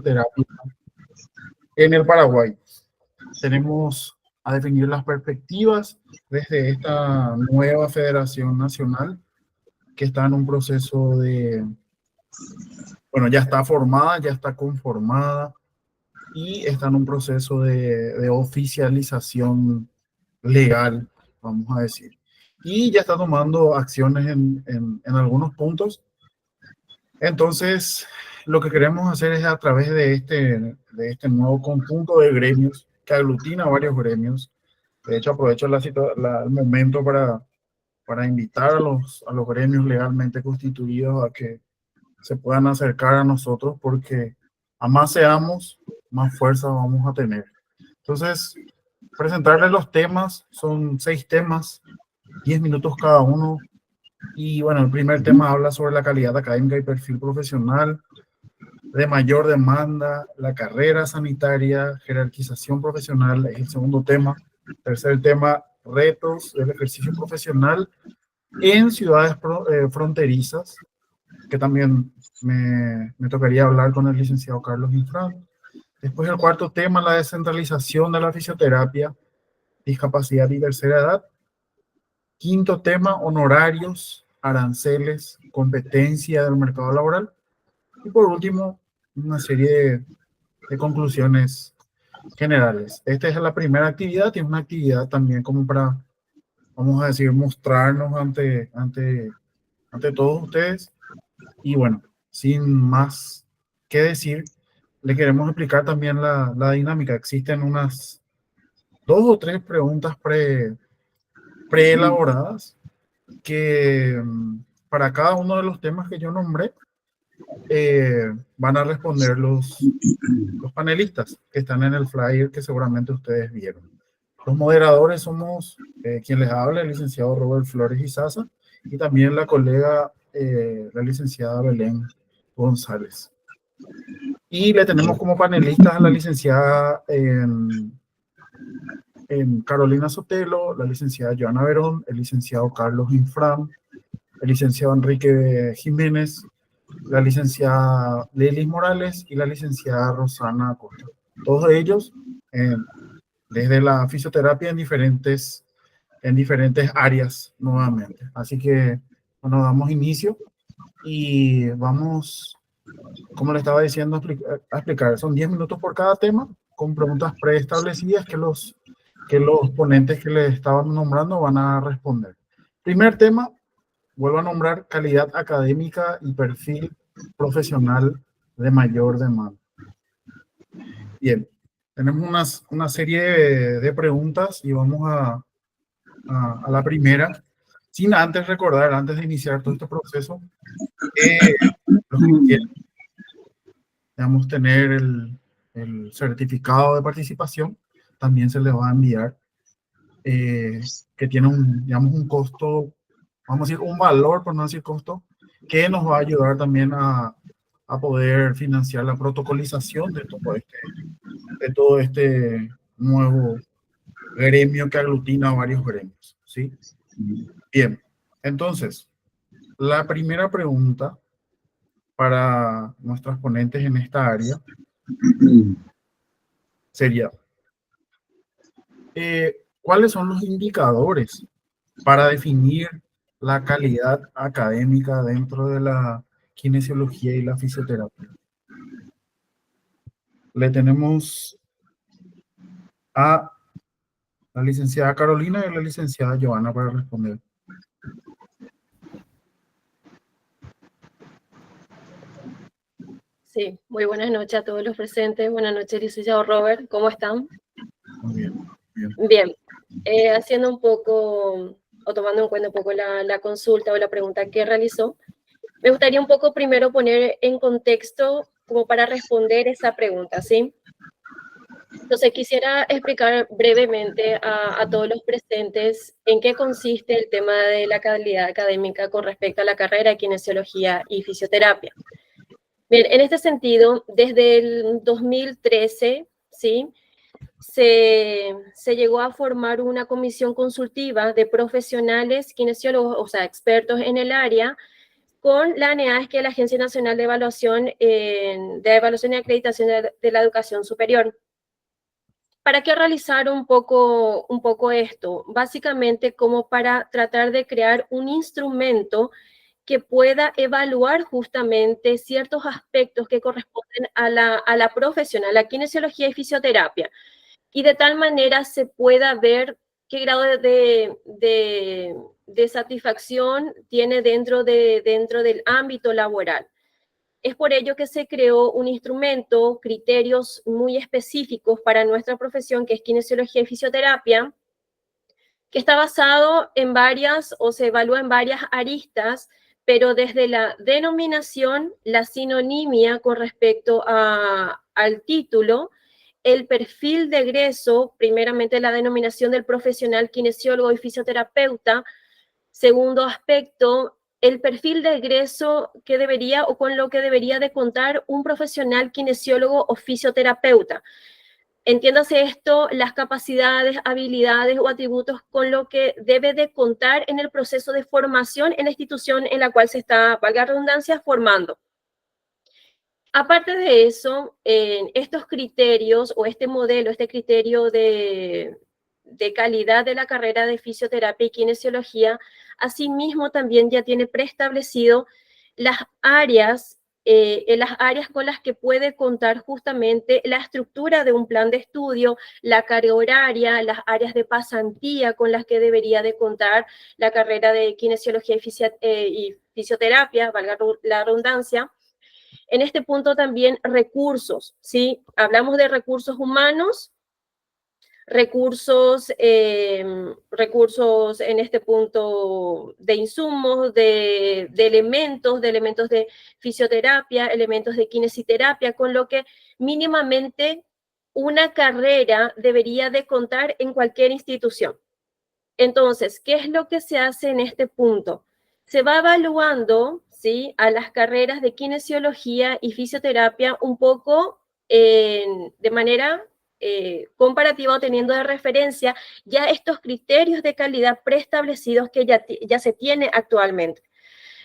fisioterapia en el Paraguay. Tenemos a definir las perspectivas desde esta nueva federación nacional que está en un proceso de, bueno, ya está formada, ya está conformada y está en un proceso de oficialización legal, vamos a decir. Y ya está tomando acciones en algunos puntos. Entonces, lo que queremos hacer es a través de este nuevo conjunto de gremios que aglutina varios gremios. De hecho, aprovecho el momento para invitar a los gremios legalmente constituidos a que se puedan acercar a nosotros, porque a más seamos, más fuerza vamos a tener. Entonces, presentarles los temas, son 6 temas, 10 minutos cada uno. Y bueno, el primer tema habla sobre la calidad académica y perfil profesional de mayor demanda, la carrera sanitaria, jerarquización profesional es el segundo tema. Tercer tema, retos del ejercicio profesional en ciudades fronterizas, que también me tocaría hablar con el licenciado Carlos Infran. Después el cuarto tema, la descentralización de la fisioterapia, discapacidad y tercera edad. Quinto tema, honorarios, aranceles, competencia del mercado laboral. Y por último, una serie de conclusiones generales. Esta es la primera actividad y es una actividad también como para, vamos a decir, mostrarnos ante todos ustedes. Y bueno, sin más que decir, le queremos explicar también la dinámica. Existen unas 2 o 3 preguntas preelaboradas que para cada uno de los temas que yo nombré van a responder los panelistas que están en el flyer que seguramente ustedes vieron. Los moderadores somos quien les habla, el licenciado Robert Flores Izaza, y también la colega, la licenciada Belén González. Y le tenemos como panelistas a la licenciada Carolina Sotelo, la licenciada Joana Verón, el licenciado Carlos Infram, el licenciado Enrique Jiménez, la licenciada Lelis Morales y la licenciada Rosana Acosta. Todos ellos desde la fisioterapia en diferentes áreas nuevamente. Así que, bueno, damos inicio y vamos, como le estaba diciendo, a explicar. Son 10 minutos por cada tema, con preguntas preestablecidas que los ponentes que les estaban nombrando van a responder. Primer tema, vuelvo a nombrar calidad académica y perfil profesional de mayor demanda. Bien, tenemos una serie de preguntas y vamos a la primera, sin antes recordar, antes de iniciar todo este proceso, los que quieren, digamos, tener el certificado de participación, también se les va a enviar, que tiene digamos, un costo, vamos a decir, un valor, por no decir costo, que nos va a ayudar también a poder financiar la protocolización de todo este nuevo gremio que aglutina a varios gremios, ¿sí? Bien, entonces, la primera pregunta para nuestras ponentes en esta área sería, ¿cuáles son los indicadores para definir la calidad académica dentro de la kinesiología y la fisioterapia? Le tenemos a la licenciada Carolina y a la licenciada Joana para responder. Sí, muy buenas noches a todos los presentes. Buenas noches, licenciado Robert. ¿Cómo están? Muy bien. Bien. Haciendo un poco, o tomando en cuenta un poco la consulta o la pregunta que realizó, me gustaría un poco primero poner en contexto como para responder esa pregunta, ¿sí? Entonces, quisiera explicar brevemente a todos los presentes en qué consiste el tema de la calidad académica con respecto a la carrera de kinesiología y fisioterapia. Bien, en este sentido, desde el 2013, ¿sí? Se llegó a formar una comisión consultiva de profesionales kinesiólogos, o sea, expertos en el área, con la ANEAS, que es la Agencia Nacional de Evaluación, y Acreditación de la Educación Superior. ¿Para qué realizar un poco esto? Básicamente como para tratar de crear un instrumento que pueda evaluar justamente ciertos aspectos que corresponden a la profesión, a la kinesiología y fisioterapia, y de tal manera se pueda ver qué grado de satisfacción tiene dentro del ámbito laboral. Es por ello que se creó un instrumento, criterios muy específicos para nuestra profesión, que es kinesiología y fisioterapia, que está basado en varias o se evalúa en varias aristas, pero desde la denominación, la sinonimia con respecto al título, el perfil de egreso, primeramente la denominación del profesional kinesiólogo y fisioterapeuta. Segundo aspecto, el perfil de egreso que debería o con lo que debería de contar un profesional kinesiólogo o fisioterapeuta. Entiéndase esto, las capacidades, habilidades o atributos con lo que debe de contar en el proceso de formación en la institución en la cual se está, valga la redundancia, formando. Aparte de eso, estos criterios o este modelo, este criterio de calidad de la carrera de fisioterapia y kinesiología, asimismo también ya tiene preestablecido las áreas con las que puede contar justamente la estructura de un plan de estudio, la carga horaria, las áreas de pasantía con las que debería de contar la carrera de kinesiología y fisioterapia, valga la redundancia. En este punto también recursos, ¿sí? Hablamos de recursos humanos, recursos en este punto de insumos, de elementos de fisioterapia, elementos de kinesiterapia, con lo que mínimamente una carrera debería de contar en cualquier institución. Entonces, ¿qué es lo que se hace en este punto? Se va evaluando, ¿sí?, a las carreras de kinesiología y fisioterapia un poco de manera comparativa o teniendo de referencia ya estos criterios de calidad preestablecidos que ya se tiene actualmente.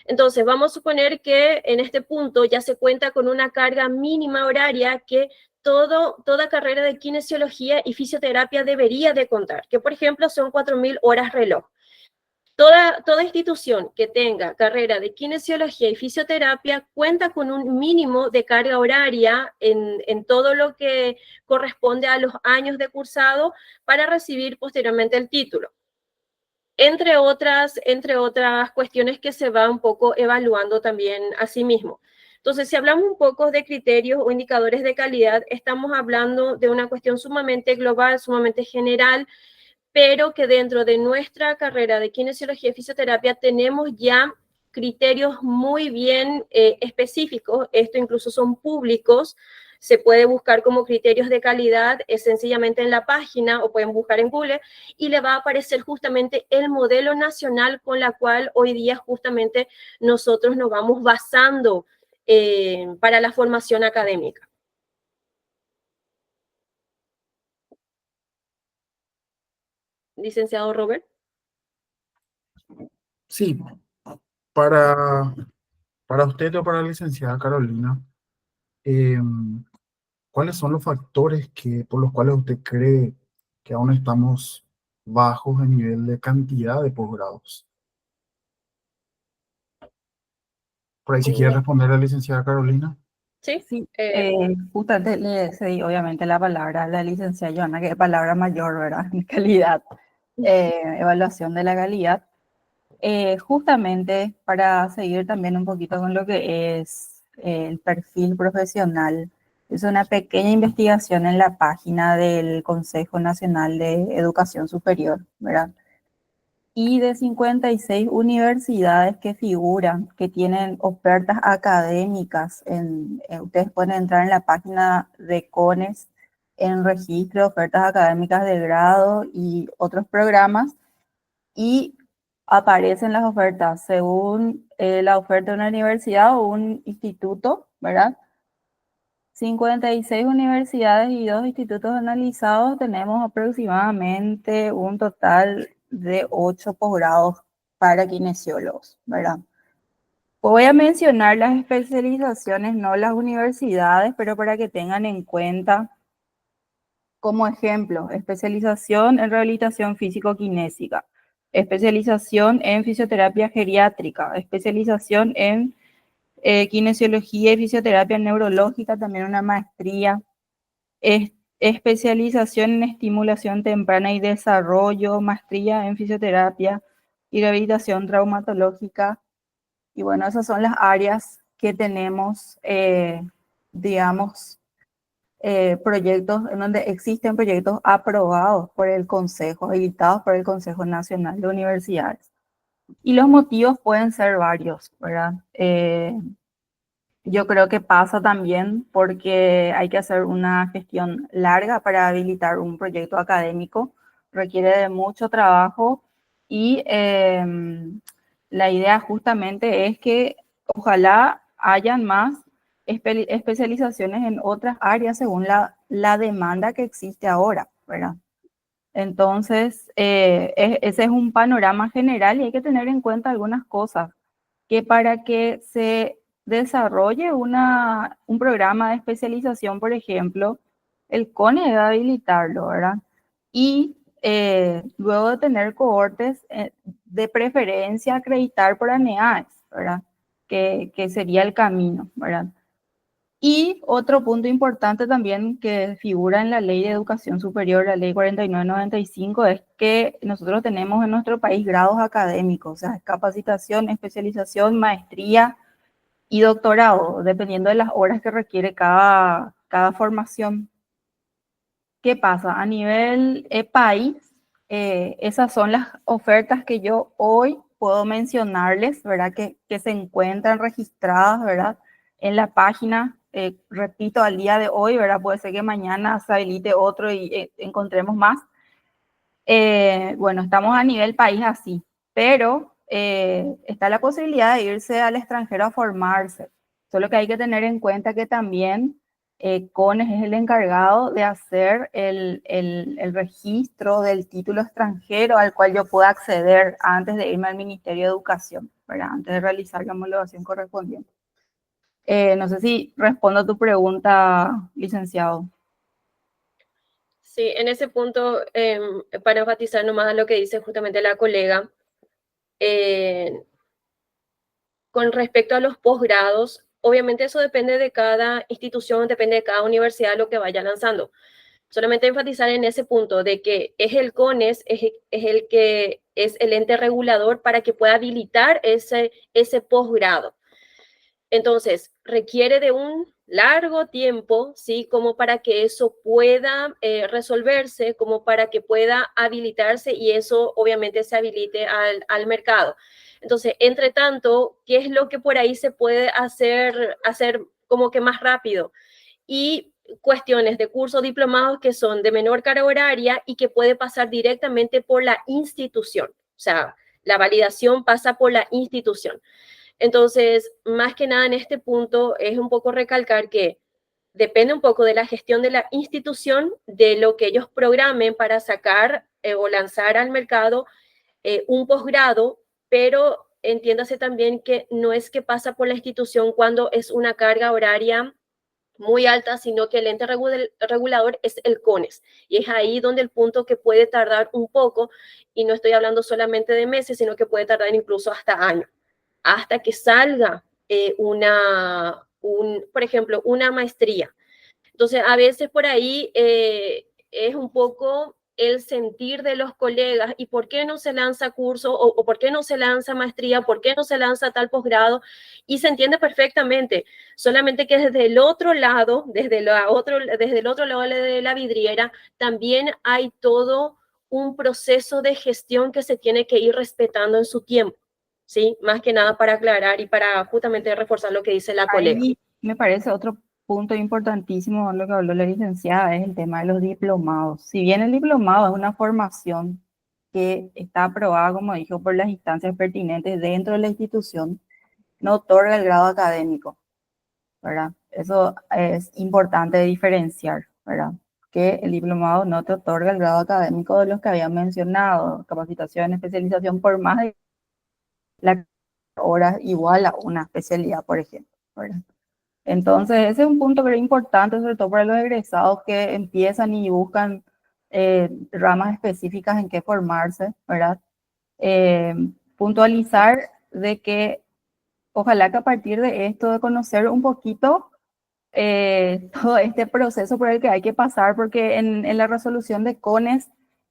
Entonces, vamos a suponer que en este punto ya se cuenta con una carga mínima horaria que toda carrera de kinesiología y fisioterapia debería de contar, que por ejemplo son 4.000 horas reloj. Toda institución que tenga carrera de kinesiología y fisioterapia cuenta con un mínimo de carga horaria en todo lo que corresponde a los años de cursado para recibir posteriormente el título. Entre otras cuestiones que se va un poco evaluando también a sí mismo. Entonces, si hablamos un poco de criterios o indicadores de calidad, estamos hablando de una cuestión sumamente global, sumamente general, pero que dentro de nuestra carrera de kinesiología y fisioterapia tenemos ya criterios muy bien específicos. Esto incluso son públicos. Se puede buscar como criterios de calidad sencillamente en la página o pueden buscar en Google y le va a aparecer justamente el modelo nacional con la cual hoy día justamente nosotros nos vamos basando para la formación académica. Licenciado Robert. Sí, para, para usted o para la licenciada Carolina, ¿cuáles son los factores por los cuales usted cree que aún estamos bajos en nivel de cantidad de posgrados? Por ahí si quiere responder a la licenciada Carolina. Sí, Sí, justamente le cedí obviamente la palabra a la licenciada Joana, que es palabra mayor, ¿verdad? Calidad, evaluación de la calidad. Justamente para seguir también un poquito con lo que es el perfil profesional, es una pequeña investigación en la página del Consejo Nacional de Educación Superior, ¿verdad? Y de 56 universidades que figuran, que tienen ofertas académicas, ustedes pueden entrar en la página de CONES en registro de ofertas académicas de grado y otros programas, y aparecen las ofertas según la oferta de una universidad o un instituto, ¿verdad? 56 universidades y 2 institutos analizados, tenemos aproximadamente un total de 8 posgrados para kinesiólogos, ¿verdad? Voy a mencionar las especializaciones, no las universidades, pero para que tengan en cuenta como ejemplo, especialización en rehabilitación físico-kinésica, especialización en fisioterapia geriátrica, especialización en kinesiología y fisioterapia neurológica, también una maestría, especialización en estimulación temprana y desarrollo, maestría en fisioterapia y rehabilitación traumatológica. Y bueno, esas son las áreas que tenemos, digamos, proyectos en donde existen proyectos aprobados por el Consejo, habilitados por el Consejo Nacional de Universidades. Y los motivos pueden ser varios, ¿verdad? Yo creo que pasa también porque hay que hacer una gestión larga para habilitar un proyecto académico, requiere de mucho trabajo y la idea justamente es que ojalá hayan más especializaciones en otras áreas según la demanda que existe ahora, ¿verdad? Entonces, ese es un panorama general y hay que tener en cuenta algunas cosas, que para que se desarrolle un programa de especialización, por ejemplo, el CONE debe habilitarlo, ¿verdad? Y luego de tener cohortes, de preferencia acreditar por ANEAES, ¿verdad? Que sería el camino, ¿verdad? Y otro punto importante también que figura en la Ley de Educación Superior, la Ley 4995, es que nosotros tenemos en nuestro país grados académicos, o sea, capacitación, especialización, maestría y doctorado, dependiendo de las horas que requiere cada formación. ¿Qué pasa? A nivel país, esas son las ofertas que yo hoy puedo mencionarles, ¿verdad? Que se encuentran registradas, ¿verdad? En la página, repito, al día de hoy, ¿verdad? Puede ser que mañana se habilite otro y encontremos más. Bueno, estamos a nivel país así, pero está la posibilidad de irse al extranjero a formarse. Solo que hay que tener en cuenta que también CONES es el encargado de hacer el registro del título extranjero al cual yo pueda acceder antes de irme al Ministerio de Educación, ¿verdad? Antes de realizar la homologación correspondiente. No sé si respondo a tu pregunta, licenciado. Sí, en ese punto, para enfatizar nomás a lo que dice justamente la colega, con respecto a los posgrados, obviamente eso depende de cada institución, depende de cada universidad lo que vaya lanzando. Solamente enfatizar en ese punto de que es el CONES, es el que es el ente regulador para que pueda habilitar ese posgrado. Entonces, requiere de un largo tiempo, ¿sí? Como para que eso pueda resolverse, como para que pueda habilitarse y eso obviamente se habilite al mercado. Entonces, entre tanto, ¿qué es lo que por ahí se puede hacer como que más rápido? Y cuestiones de cursos diplomados que son de menor carga horaria y que puede pasar directamente por la institución. O sea, la validación pasa por la institución. Entonces, más que nada en este punto es un poco recalcar que depende un poco de la gestión de la institución, de lo que ellos programen para sacar o lanzar al mercado un posgrado, pero entiéndase también que no es que pasa por la institución cuando es una carga horaria muy alta, sino que el ente regulador es el CONES. Y es ahí donde el punto que puede tardar un poco, y no estoy hablando solamente de meses, sino que puede tardar incluso hasta años, hasta que salga por ejemplo, una maestría. Entonces, a veces por ahí es un poco el sentir de los colegas y por qué no se lanza curso o por qué no se lanza maestría, por qué no se lanza tal posgrado, y se entiende perfectamente, solamente que desde el otro lado, desde el otro lado de la vidriera, también hay todo un proceso de gestión que se tiene que ir respetando en su tiempo, ¿sí? Más que nada para aclarar y para justamente reforzar lo que dice la colega. Ahí me parece otro punto importantísimo, lo que habló la licenciada, es el tema de los diplomados. Si bien el diplomado es una formación que está aprobada, como dijo, por las instancias pertinentes dentro de la institución, no otorga el grado académico, ¿verdad? Eso es importante diferenciar, ¿verdad? Que el diplomado no te otorga el grado académico de los que había mencionado, capacitación, especialización, por más de la horas igual a una especialidad, por ejemplo, ¿verdad? Entonces, ese es un punto very importante, sobre todo para los egresados que empiezan y buscan ramas específicas en que formarse, ¿verdad? Eh, Puntualizar de que ojalá que a partir de esto, de conocer un poquito todo este proceso por el que hay que pasar, porque en la resolución de CONES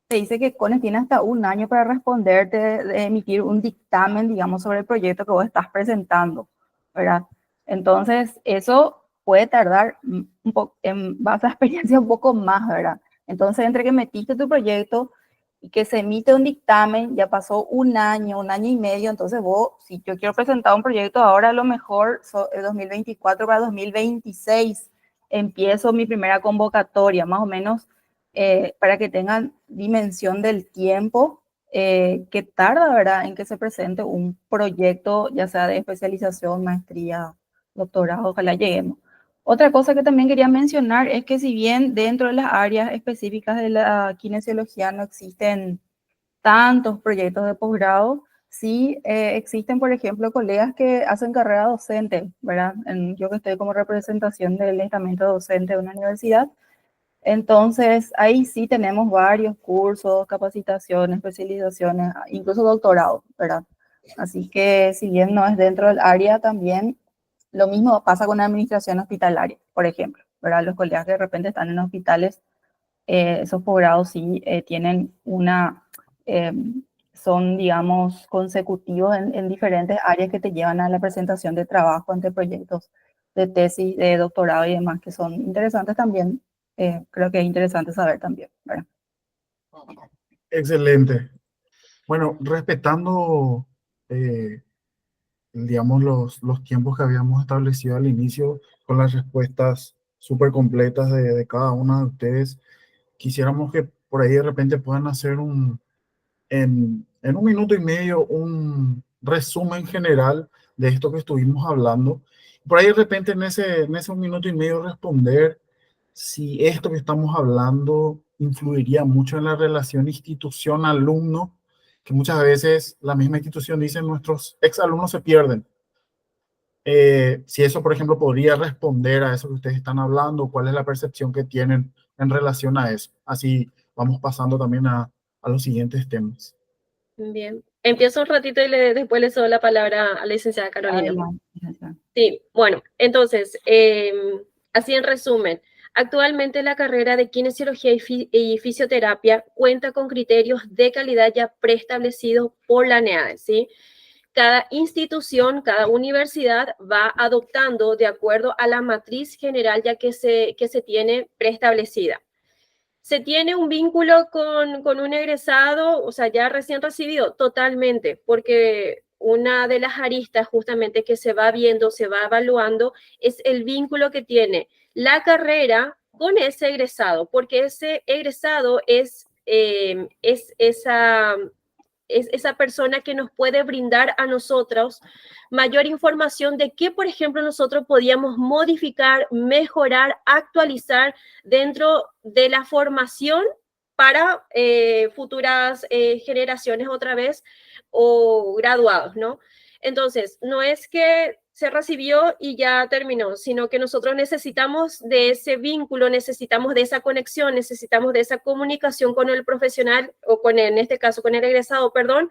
se dice que CONES tiene hasta un año para responderte, de emitir un dictamen, digamos, sobre el proyecto que vos estás presentando, ¿verdad? Entonces, eso puede tardar un poco, en base a experiencia, un poco más, ¿verdad? Entonces, entre que metiste tu proyecto y que se emite un dictamen, ya pasó un año y medio, entonces vos, si yo quiero presentar un proyecto ahora, a lo mejor 2024 para 2026, empiezo mi primera convocatoria, más o menos, para que tengan dimensión del tiempo que tarda, ¿verdad?, en que se presente un proyecto, ya sea de especialización, maestría, doctorado, ojalá lleguemos. Otra cosa que también quería mencionar es que si bien dentro de las áreas específicas de la kinesiología no existen tantos proyectos de posgrado, sí existen, por ejemplo, colegas que hacen carrera docente, ¿verdad? Yo que estoy como representación del estamento docente de una universidad, entonces ahí sí tenemos varios cursos, capacitaciones, especializaciones, incluso doctorado, ¿verdad? Así que si bien no es dentro del área, también lo mismo pasa con la administración hospitalaria, por ejemplo, ¿verdad? Los colegas que de repente están en hospitales, esos posgrados sí tienen eh, son, digamos, consecutivos en diferentes áreas que te llevan a la presentación de trabajo ante proyectos de tesis, de doctorado y demás, que son interesantes también. Creo que es interesante saber también, ¿verdad? Excelente. Bueno, respetando, digamos, los tiempos que habíamos establecido al inicio, con las respuestas súper completas de cada una de ustedes, quisiéramos que por ahí de repente puedan hacer en un minuto y medio un resumen general de esto que estuvimos hablando. Por ahí de repente en ese un minuto y medio responder si esto que estamos hablando influiría mucho en la relación institución-alumno, que muchas veces la misma institución dice nuestros exalumnos se pierden. Si eso, por ejemplo, podría responder a eso que ustedes están hablando, cuál es la percepción que tienen en relación a eso. Así vamos pasando también a los siguientes temas. Bien. Empiezo un ratito y después le cedo la palabra a la licenciada Carolina. Adelante. Sí, bueno, entonces, así en resumen, actualmente la carrera de kinesiología y fisioterapia cuenta con criterios de calidad ya preestablecidos por la NEADE, ¿sí? Cada institución, cada universidad va adoptando de acuerdo a la matriz general ya que se tiene preestablecida. ¿Se tiene un vínculo con un egresado, o sea, ya recién recibido? Totalmente, porque una de las aristas justamente que se va viendo, se va evaluando, es el vínculo que tiene la carrera con ese egresado, porque ese egresado es esa persona que nos puede brindar a nosotros mayor información de qué, por ejemplo, nosotros podíamos modificar, mejorar, actualizar dentro de la formación para futuras generaciones otra vez o graduados, ¿no? Entonces, no es que se recibió y ya terminó, sino que nosotros necesitamos de ese vínculo, necesitamos de esa conexión, necesitamos de esa comunicación con el profesional o en este caso con el egresado, perdón,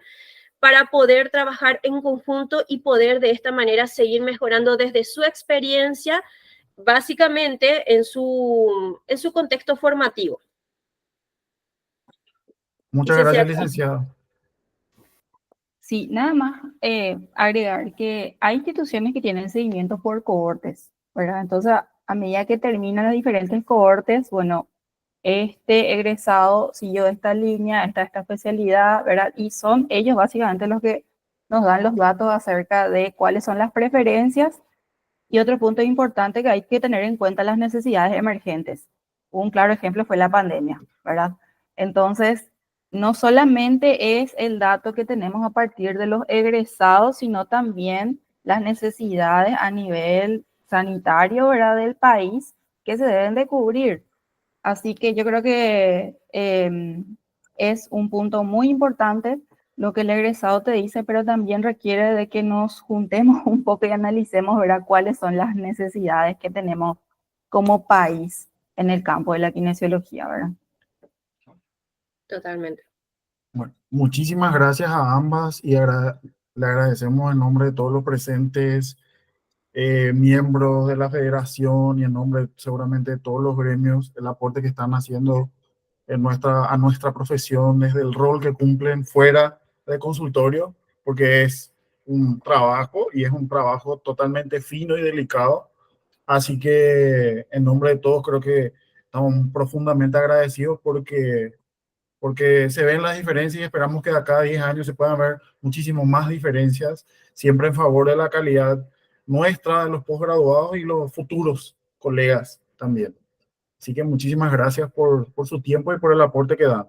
para poder trabajar en conjunto y poder de esta manera seguir mejorando desde su experiencia, básicamente en su contexto formativo. Muchas gracias, licenciado. Sí, nada más agregar que hay instituciones que tienen seguimiento por cohortes, ¿verdad? Entonces, a medida que terminan las diferentes cohortes, bueno, este egresado siguió esta línea, esta especialidad, ¿verdad? Y son ellos básicamente los que nos dan los datos acerca de cuáles son las preferencias. Y otro punto importante que hay que tener en cuenta las necesidades emergentes. Un claro ejemplo fue la pandemia, ¿verdad? Entonces, no solamente es el dato que tenemos a partir de los egresados, sino también las necesidades a nivel sanitario, ¿verdad?, del país que se deben de cubrir. Así que yo creo que es un punto muy importante lo que el egresado te dice, pero también requiere de que nos juntemos un poco y analicemos, ¿verdad?, cuáles son las necesidades que tenemos como país en el campo de la kinesiología, ¿verdad? Totalmente. Bueno, muchísimas gracias a ambas y le agradecemos en nombre de todos los presentes, miembros de la federación y en nombre seguramente de todos los gremios, el aporte que están haciendo a nuestra profesión, desde el rol que cumplen fuera del consultorio, porque es un trabajo y es un trabajo totalmente fino y delicado. Así que en nombre de todos creo que estamos profundamente agradecidos porque se ven las diferencias y esperamos que de acá a 10 años se puedan ver muchísimo más diferencias, siempre en favor de la calidad nuestra, de los posgraduados y los futuros colegas también. Así que muchísimas gracias por su tiempo y por el aporte que dan.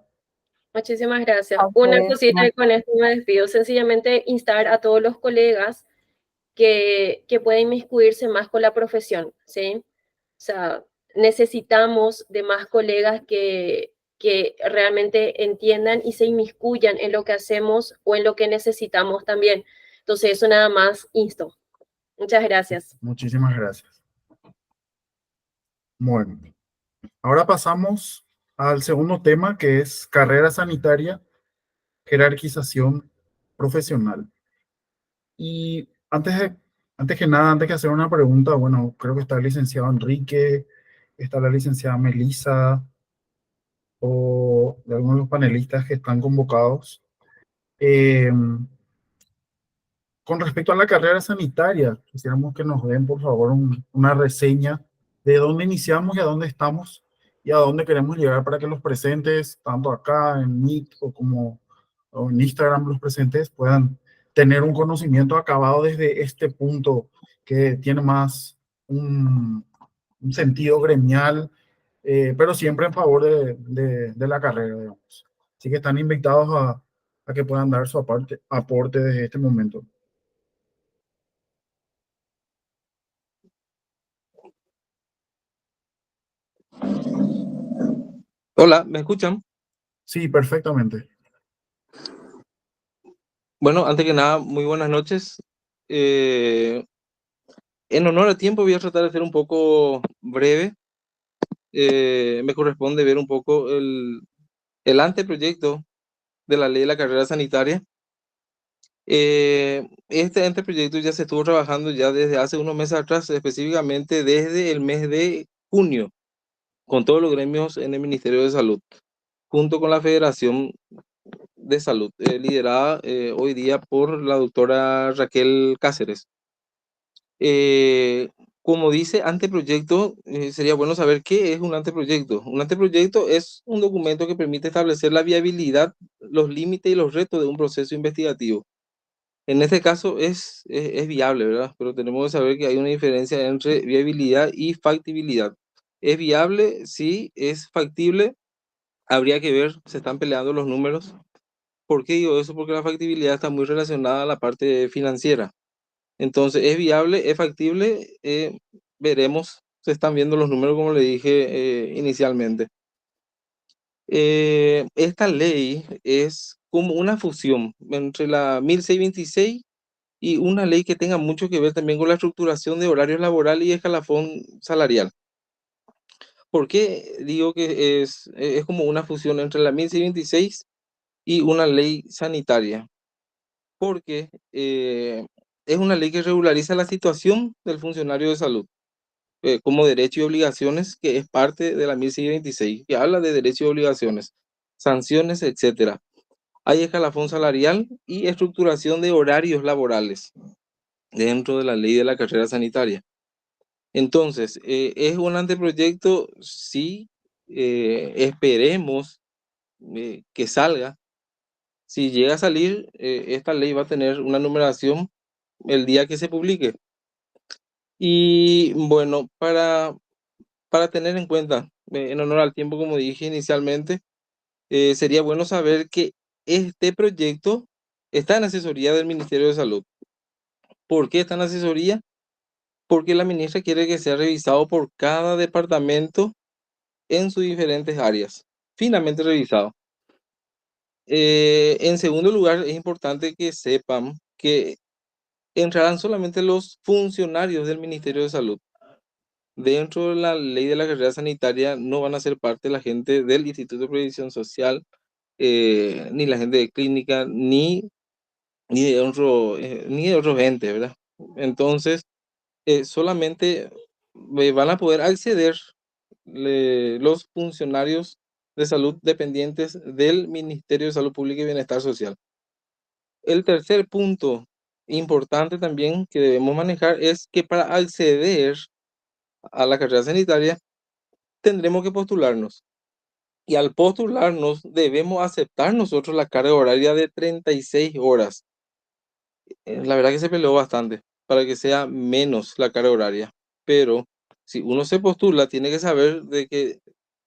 Muchísimas gracias. A Una ustedes, cosita y con esto me despido. Sencillamente instar a todos los colegas que pueden inmiscuirse más con la profesión, ¿sí? O sea, necesitamos de más colegas que realmente entiendan y se inmiscuyan en lo que hacemos o en lo que necesitamos también. Entonces, eso nada más insto. Muchas gracias. Muchísimas gracias. Bueno, ahora pasamos al segundo tema, que es carrera sanitaria, jerarquización profesional. Y antes que nada, antes que hacer una pregunta, bueno, creo que está el licenciado Enrique, está la licenciada Melissa o de algunos de los panelistas que están convocados. Eh, con respecto a la carrera sanitaria, quisiéramos que nos den, por favor, una reseña de dónde iniciamos y a dónde estamos y a dónde queremos llegar para que los presentes, tanto acá en Meet o en Instagram, los presentes puedan tener un conocimiento acabado desde este punto que tiene más un sentido gremial, pero siempre en favor de la carrera, digamos. Así que están invitados a que puedan dar su aporte desde este momento. Hola, ¿me escuchan? Sí, perfectamente. Bueno, antes que nada, muy buenas noches. En honor al tiempo voy a tratar de ser un poco breve. Me corresponde ver un poco el anteproyecto de la ley de la carrera sanitaria. Este anteproyecto ya se estuvo trabajando ya desde hace unos meses atrás, específicamente desde el mes de junio, con todos los gremios en el Ministerio de Salud, junto con la Federación de Salud, liderada hoy día por la doctora Raquel Cáceres. Como dice anteproyecto, sería bueno saber qué es un anteproyecto. Un anteproyecto es un documento que permite establecer la viabilidad, los límites y los retos de un proceso investigativo. En este caso es viable, ¿verdad? Pero tenemos que saber que hay una diferencia entre viabilidad y factibilidad. Es viable, sí, es factible. Habría que ver, se están peleando los números. ¿Por qué digo eso? Porque la factibilidad está muy relacionada a la parte financiera. Entonces, ¿es viable? ¿Es factible? Veremos. Se están viendo los números, como le dije inicialmente. Esta ley es como una fusión entre la 1626 y una ley que tenga mucho que ver también con la estructuración de horarios laborales y escalafón salarial. ¿Por qué digo que es como una fusión entre la 1626 y una ley sanitaria? Porque es una ley que regulariza la situación del funcionario de salud como derecho y obligaciones, que es parte de la 1626, que habla de derechos y obligaciones, sanciones, etcétera. Hay escalafón salarial y estructuración de horarios laborales dentro de la ley de la carrera sanitaria. Entonces, es un anteproyecto, sí, esperemos que salga. Si llega a salir, esta ley va a tener una numeración el día que se publique. Y bueno, para tener en cuenta, en honor al tiempo, como dije inicialmente, sería bueno saber que este proyecto está en asesoría del Ministerio de Salud. ¿Por qué está en asesoría? Porque la ministra quiere que sea revisado por cada departamento en sus diferentes áreas, finamente revisado. En segundo lugar, es importante que sepan que entrarán solamente los funcionarios del Ministerio de Salud. Dentro de la ley de la carrera sanitaria no van a ser parte la gente del Instituto de Previsión Social, ni la gente de clínica, ni de otros entes, ¿verdad? Entonces, solamente van a poder acceder los funcionarios de salud dependientes del Ministerio de Salud Pública y Bienestar Social. El tercer punto importante también que debemos manejar es que para acceder a la carrera sanitaria tendremos que postularnos. Y al postularnos debemos aceptar nosotros la carga horaria de 36 horas. La verdad que se peleó bastante para que sea menos la carga horaria. Pero si uno se postula, tiene que saber de que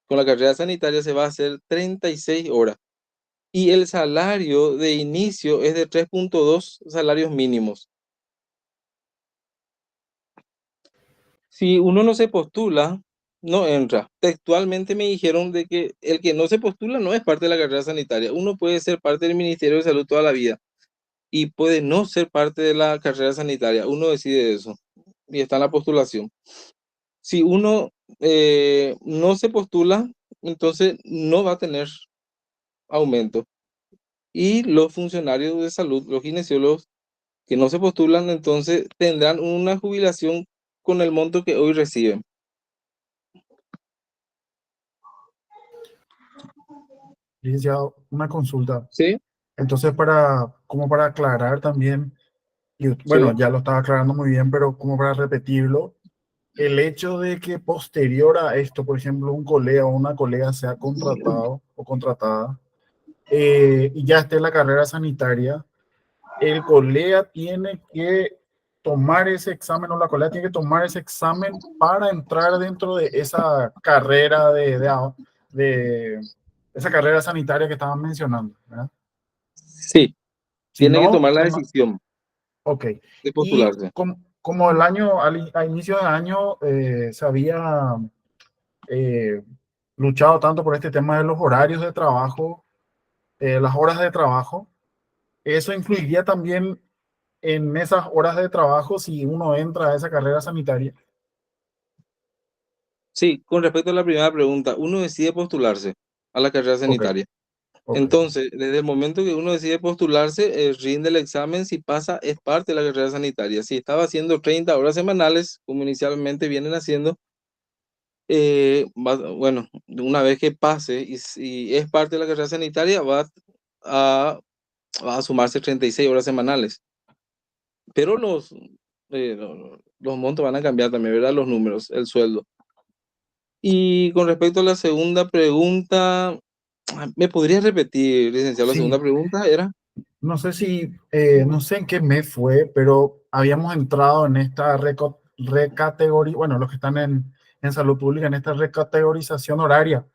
con la carrera sanitaria se va a hacer 36 horas. Y el salario de inicio es de 3.2 salarios mínimos. Si uno no se postula, no entra. Textualmente me dijeron de que el que no se postula no es parte de la carrera sanitaria. Uno puede ser parte del Ministerio de Salud toda la vida y puede no ser parte de la carrera sanitaria. Uno decide eso y está en la postulación. Si uno no se postula, entonces no va a tener aumento. Y los funcionarios de salud, los kinesiólogos que no se postulan, entonces tendrán una jubilación con el monto que hoy reciben. Licenciado, una consulta. Sí, Entonces, como para aclarar también, y bueno, sí, ya lo estaba aclarando muy bien, pero como para repetirlo, el hecho de que posterior a esto, por ejemplo, un colega o una colega sea contratado o contratada y ya esté en la carrera sanitaria, el colega tiene que tomar ese examen o la colega tiene que tomar ese examen para entrar dentro de esa carrera de esa carrera sanitaria que estaban mencionando, ¿verdad? sí, Si tiene que no, tomar la toma, decisión ok. de Y postularse. como el año, a inicio de año, se había eh, luchado tanto por este tema de los horarios de trabajo, las horas de trabajo, eso influiría también en esas horas de trabajo si uno entra a esa carrera sanitaria. Sí, con respecto a la primera pregunta, uno decide postularse a la carrera Ok, sanitaria. ok. Entonces, desde el momento que uno decide postularse, rinde el examen, si pasa, es parte de la carrera sanitaria. Si estaba haciendo 30 horas semanales, como inicialmente vienen haciendo, bueno, una vez que pase y si es parte de la carrera sanitaria, a, va a sumarse 36 horas semanales. Pero los montos van a cambiar también, ¿verdad? Los números, el sueldo. Y con respecto a la segunda pregunta, ¿me podrías repetir, licenciado? La segunda Sí, pregunta era. no sé no sé en qué mes fue, pero habíamos entrado en esta recategoría, bueno, los que están en salud pública, en esta recategorización horaria.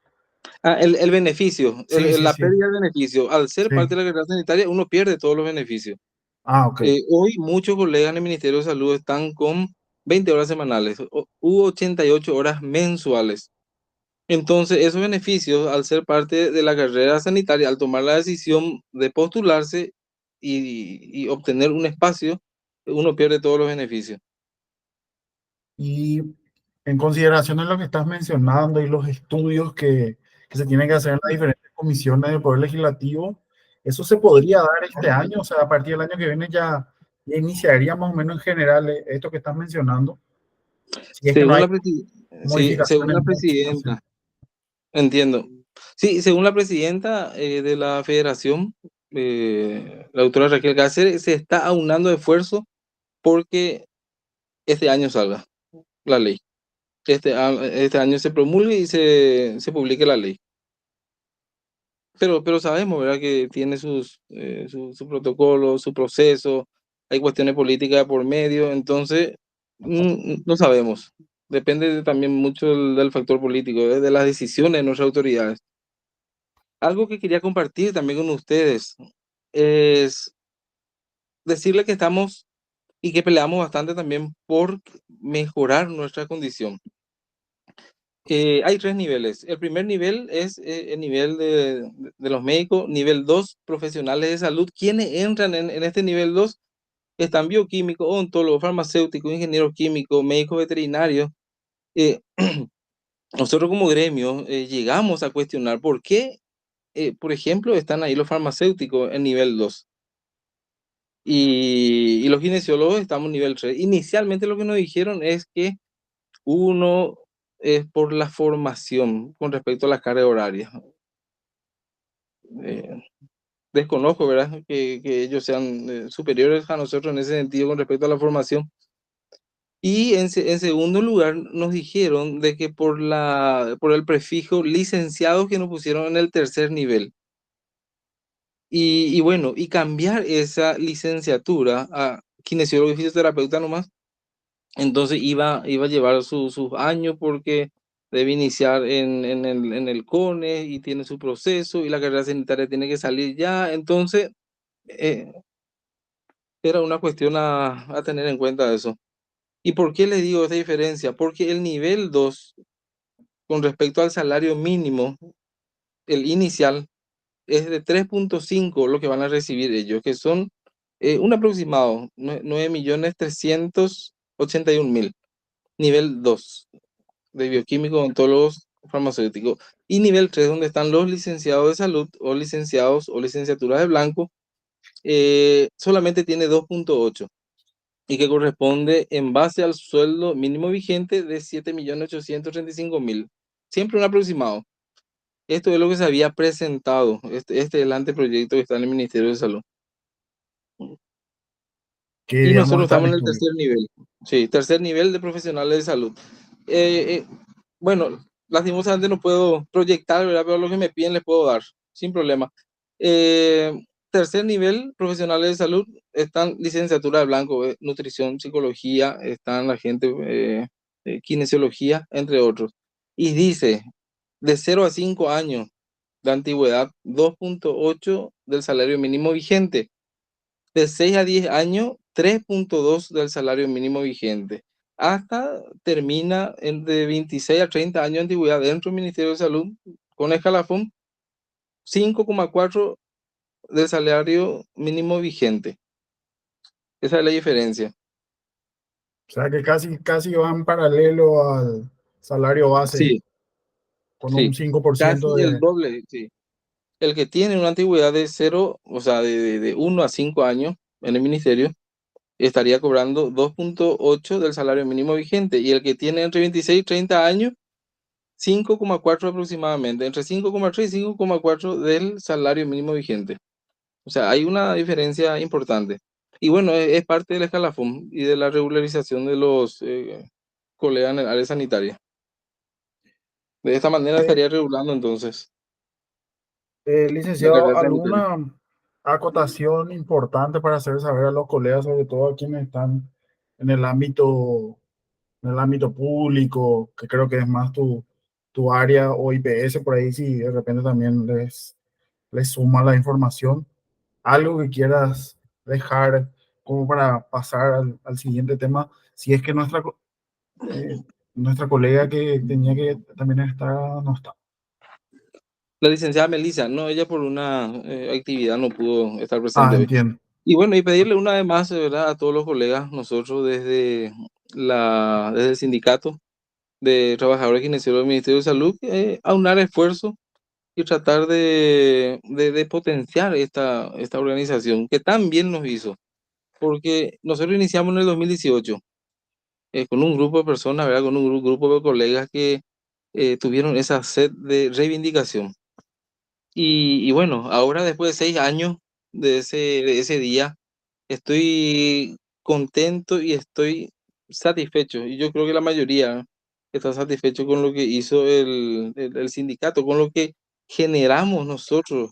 El beneficio, Sí, sí, la sí, pérdida del beneficio. Al ser sí. parte de la carrera sanitaria, uno pierde todos los beneficios. Ah, ok, Hoy muchos colegas en el Ministerio de Salud están con 20 horas semanales, hubo 88 horas mensuales. Entonces, esos beneficios, al ser parte de la carrera sanitaria, al tomar la decisión de postularse y obtener un espacio, uno pierde todos los beneficios. y en consideración de lo que estás mencionando y los estudios que se tienen que hacer en las diferentes comisiones del Poder Legislativo, ¿eso se podría dar este año? O sea, a partir del año que viene ya iniciaría más o menos en general esto que estás mencionando, si es que no Según hay sí, según modificaciones la muy sustanciales. presidenta, entiendo. Sí, según la presidenta de la federación, la doctora Raquel Cáceres, se está aunando esfuerzo porque este año salga la ley. Este año se promulgue y se publique la ley. Pero sabemos, ¿verdad? Que tiene su protocolo, su proceso, hay cuestiones políticas por medio, entonces no sabemos. Depende también mucho del factor político, de las decisiones de nuestras autoridades. Algo que quería compartir también con ustedes es decirle que estamos y que peleamos bastante también por mejorar nuestra condición. Hay tres niveles. El primer nivel es el nivel de los médicos. Nivel 2, profesionales de salud. Quienes entran en este nivel 2 están bioquímicos, odontólogos, farmacéuticos, ingenieros químicos, médicos veterinarios. Eh, Nosotros como gremio llegamos a cuestionar por qué, por ejemplo, están ahí los farmacéuticos en nivel 2 y los kinesiólogos estamos en nivel 3. Inicialmente lo que nos dijeron es que uno es por la formación con respecto a la carga horaria. Eh, Desconozco, ¿verdad? Que ellos sean superiores a nosotros en ese sentido con respecto a la formación. Y en segundo lugar, nos dijeron de que por el prefijo licenciado que nos pusieron en el tercer nivel. Y bueno, y cambiar esa licenciatura a kinesiólogo y fisioterapeuta nomás, entonces iba a llevar sus años porque debe iniciar en el CONE y tiene su proceso y la carrera sanitaria tiene que salir ya. Entonces, eh, era una cuestión a tener en cuenta eso. ¿Y por qué le digo esta diferencia? Porque el nivel 2 con respecto al salario mínimo, el inicial, es de 3.5 lo que van a recibir ellos, que son un aproximado, 9.381.000. Nivel 2 de bioquímico, odontólogos, farmacéuticos. Y nivel 3 donde están los licenciados de salud o licenciados o licenciaturas de blanco, solamente tiene 2.8 y que corresponde en base al sueldo mínimo vigente de 7.835.000. Siempre un aproximado. Esto es lo que se había presentado. Este es el anteproyecto que está en el Ministerio de Salud. que Y digamos nosotros está en estamos en el estudio. tercer nivel. Sí, tercer nivel de profesionales de salud. Bueno, lastimosamente no puedo proyectar, ¿verdad? Pero lo que me piden les puedo dar, sin problema. Eh, Tercer nivel, profesionales de salud, están licenciatura de blanco, nutrición, psicología, están la gente, kinesiología, entre otros. Y dice, de 0 a 5 años de antigüedad, 2.8 del salario mínimo vigente. De 6 a 10 años, 3.2 del salario mínimo vigente. Hasta termina de 26 a 30 años de antigüedad dentro del Ministerio de Salud, con escalafón, 5,4 del salario mínimo vigente. Esa es la diferencia. O sea que casi van paralelo al salario base, Sí, con un sí, 5% casi el de... doble, sí. El que tiene una antigüedad de 0, o sea, de 1 a 5 años en el ministerio, estaría cobrando 2.8 del salario mínimo vigente. Y el que tiene entre 26 y 30 años, 5,4 aproximadamente, entre 5,3 y 5,4 del salario mínimo vigente. O sea, hay una diferencia importante. Y bueno, es parte del escalafón y de la regularización de los colegas en el área sanitaria. De esta manera Eh, estaría regulando entonces la licenciado, carrera sanitaria. ¿alguna acotación importante para hacer saber a los colegas, sobre todo a quienes están en en el ámbito público, que creo que es más tu área, o IPS por ahí, si de repente también les suma la información? Algo que quieras dejar como para pasar al siguiente tema, si es que eh, nuestra colega que tenía que también estar no está. La licenciada Melissa, no, ella por una actividad no pudo estar Ah, presente hoy. entiendo. Y bueno, y pedirle una vez más, ¿verdad?, a todos los colegas, nosotros desde el sindicato de trabajadores kinesiólogos del Ministerio de Salud, aunar esfuerzos y tratar de potenciar esta organización que tan bien nos hizo, porque nosotros iniciamos en el 2018 con un grupo de personas, ¿verdad? Con un grupo de colegas que tuvieron esa sed de reivindicación. Y bueno, ahora después de 6 años de ese día, estoy contento y estoy satisfecho. Y yo creo que la mayoría está satisfecho con lo que hizo el sindicato, con lo que generamos nosotros,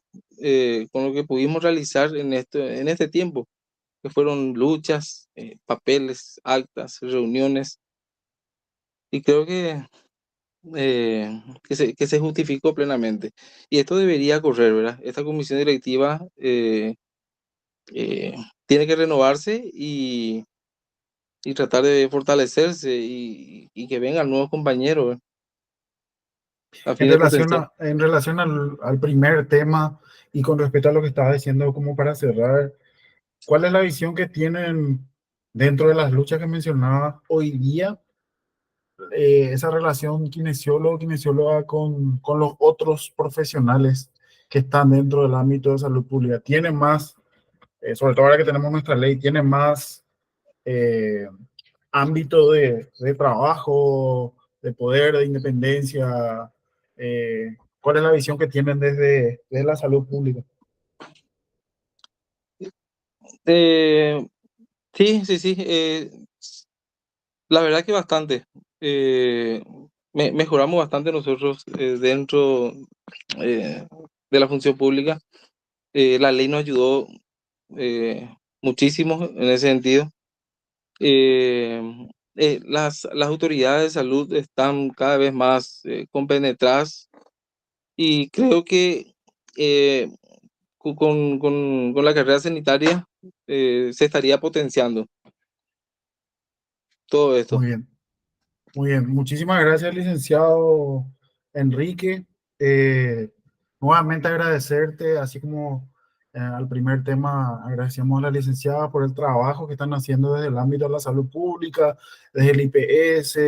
con lo que pudimos realizar en este tiempo, que fueron luchas, papeles, actas, reuniones. Y creo que se justificó plenamente. Y esto debería correr, ¿verdad? Esta comisión directiva eh, tiene que renovarse y tratar de fortalecerse y que vengan nuevos compañeros, ¿verdad? a fin de potenciar. En relación al primer tema y con respecto a lo que estaba diciendo, como para cerrar, ¿cuál es la visión que tienen dentro de las luchas que mencionaba hoy día? Esa relación kinesióloga con los otros profesionales que están dentro del ámbito de salud pública. ¿Tiene más, sobre todo ahora que tenemos nuestra ley, tiene más ámbito de trabajo, de poder, de independencia? ¿Cuál es la visión que tienen desde la salud pública? Sí. La verdad que bastante. Mejoramos bastante nosotros dentro de la función pública. La ley nos ayudó muchísimo en ese sentido. Las autoridades de salud están cada vez más compenetradas y creo que con la carrera sanitaria se estaría potenciando todo esto. Muy bien. Muy bien, muchísimas gracias, licenciado Enrique. Nuevamente agradecerte, así como al primer tema, agradecemos a la licenciada por el trabajo que están haciendo desde el ámbito de la salud pública, desde el IPS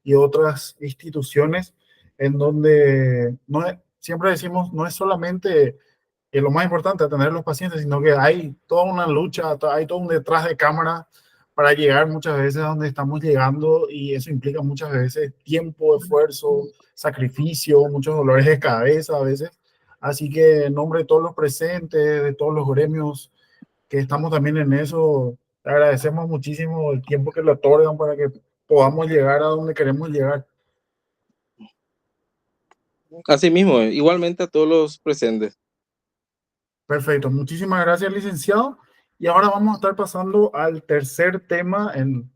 y otras instituciones, en donde siempre decimos, no es solamente lo más importante, atender a los pacientes, sino que hay toda una lucha, hay todo un detrás de cámara para llegar muchas veces a donde estamos llegando, y eso implica muchas veces tiempo, esfuerzo, sacrificio, muchos dolores de cabeza a veces. Así que en nombre de todos los presentes, de todos los gremios que estamos también en eso, te agradecemos muchísimo el tiempo que le otorgan para que podamos llegar a donde queremos llegar. Así mismo, igualmente a todos los presentes. Perfecto, muchísimas gracias, licenciado. Y ahora vamos a estar pasando al tercer tema en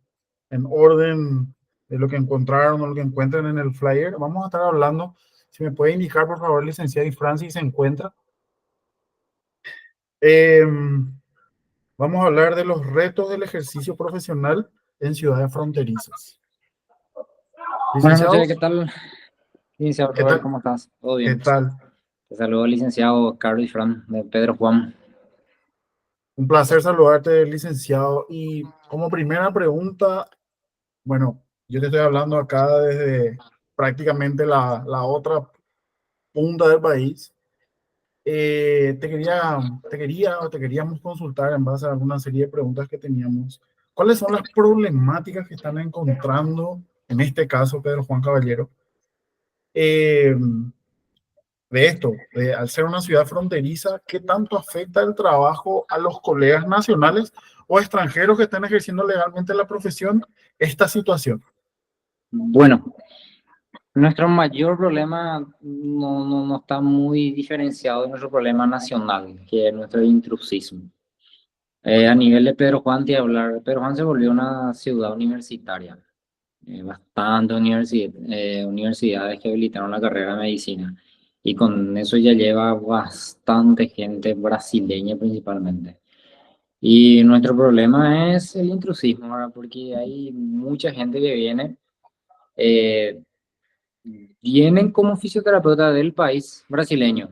orden de lo que encontraron o lo que encuentran en el flyer. Vamos a estar hablando, si me puede indicar, por favor, licenciada y Francis, se encuentra. Vamos a hablar de los retos del ejercicio profesional en ciudades fronterizas. Buenas Licenciado, noches, ¿qué tal? Licenciado ¿qué Robert, tal? ¿cómo estás? ¿Todo ¿Qué bien? tal? Te saludo, licenciado Carlos y Fran, de Pedro Juan. Un placer saludarte, licenciado. Y como primera pregunta, bueno, yo te estoy hablando acá desde prácticamente la otra punta del país. Te queríamos consultar en base a alguna serie de preguntas que teníamos. ¿Cuáles son las problemáticas que están encontrando, en este caso, Pedro Juan Caballero, eh, de esto, al ser una ciudad fronteriza, qué tanto afecta el trabajo a los colegas nacionales o extranjeros que están ejerciendo legalmente la profesión, esta situación? Bueno, nuestro mayor problema no está muy diferenciado de nuestro problema nacional, que es nuestro intrusismo. A nivel de Pedro Juan, te hablar, Pedro Juan se volvió una ciudad universitaria. Bastantes universidades que habilitaron la carrera de medicina. Y con eso ya lleva bastante gente brasileña principalmente. Y nuestro problema es el intrusismo, ¿verdad? Porque hay mucha gente que eh, vienen como fisioterapeuta del país brasileño,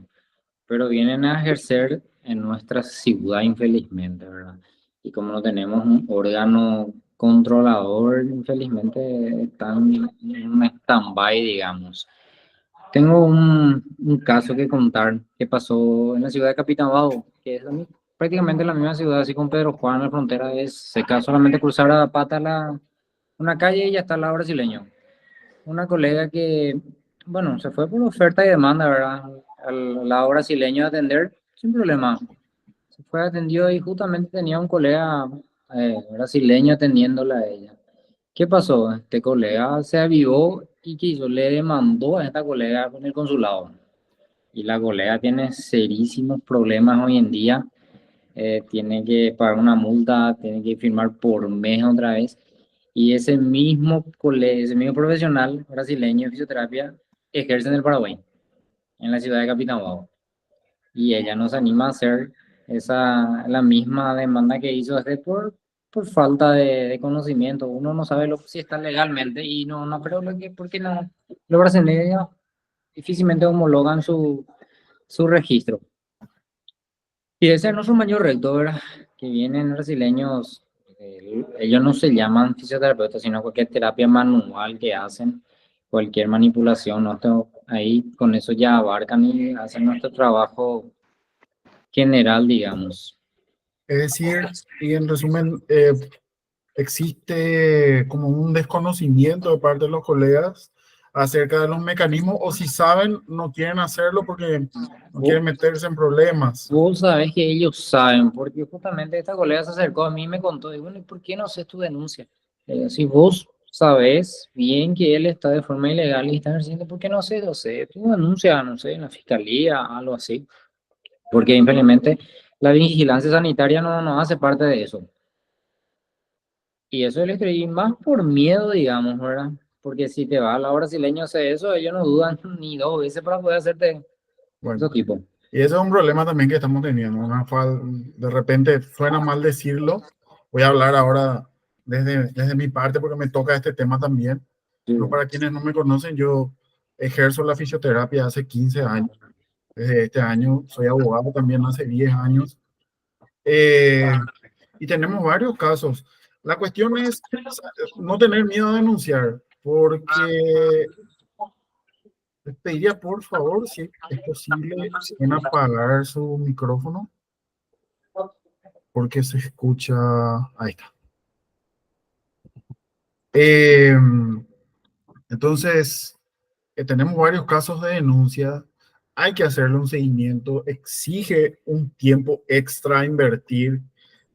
pero vienen a ejercer en nuestra ciudad infelizmente, ¿verdad? Y como no tenemos un órgano controlador, infelizmente están en un stand-by, digamos. Tengo un caso que contar que pasó en la ciudad de Capitán Bau, que es prácticamente la misma ciudad, así con Pedro Juan, la frontera es seca, solamente cruzar a pata una calle y ya está al lado brasileño. Una colega que, bueno, se fue por oferta y demanda, ¿verdad? Al lado brasileño a atender, sin problema. Se fue atendido y justamente tenía un colega brasileño atendiéndola a ella. ¿Qué pasó? Este colega se avivó y quiso, le demandó a esta colega con el consulado. Y la colega tiene serísimos problemas hoy en día. Tiene que pagar una multa, tiene que firmar por mes otra vez. Y ese mismo colega, ese mismo profesional brasileño de fisioterapia ejerce en el Paraguay, en la ciudad de Capitán Bau. Y ella nos anima a hacer la misma demanda que hizo este por falta de conocimiento. Uno no sabe si está legalmente y no creo porque no, los brasileños difícilmente homologan su registro. Y ese es nuestro mayor reto, ¿verdad? Que vienen brasileños, ellos no se llaman fisioterapeutas, sino cualquier terapia manual que hacen, cualquier manipulación, ahí con eso ya abarcan y hacen nuestro trabajo general, digamos. Es decir, y en resumen, existe como un desconocimiento de parte de los colegas acerca de los mecanismos, o si saben, no quieren hacerlo porque no quieren meterse en problemas. Vos sabés que ellos saben, porque justamente esta colega se acercó a mí y me contó, y bueno, ¿y por qué no haces tu denuncia? Si vos sabés bien que él está de forma ilegal y está ejerciendo, ¿por qué no haces, no sé, tu denuncia, no sé, en la fiscalía, algo así? Porque simplemente la vigilancia sanitaria no hace parte de eso. Y eso le escribí más por miedo, digamos, ¿verdad? Porque si te va a la brasileña hacer eso, ellos no dudan ni dos veces para poder hacerte Bueno, ese tipo. y eso es un problema también que estamos teniendo. De repente suena mal decirlo. Voy a hablar ahora desde mi parte porque me toca este tema también. Pero para quienes no me conocen, yo ejerzo la fisioterapia hace 15 años. Desde este año soy abogado también hace 10 años. Y tenemos varios casos. La cuestión es no tener miedo a denunciar, porque les pediría por favor, si es posible, si pueden apagar su micrófono, porque se escucha. Ahí está. Entonces, tenemos varios casos de denuncia. Hay que hacerle un seguimiento, exige un tiempo extra a invertir,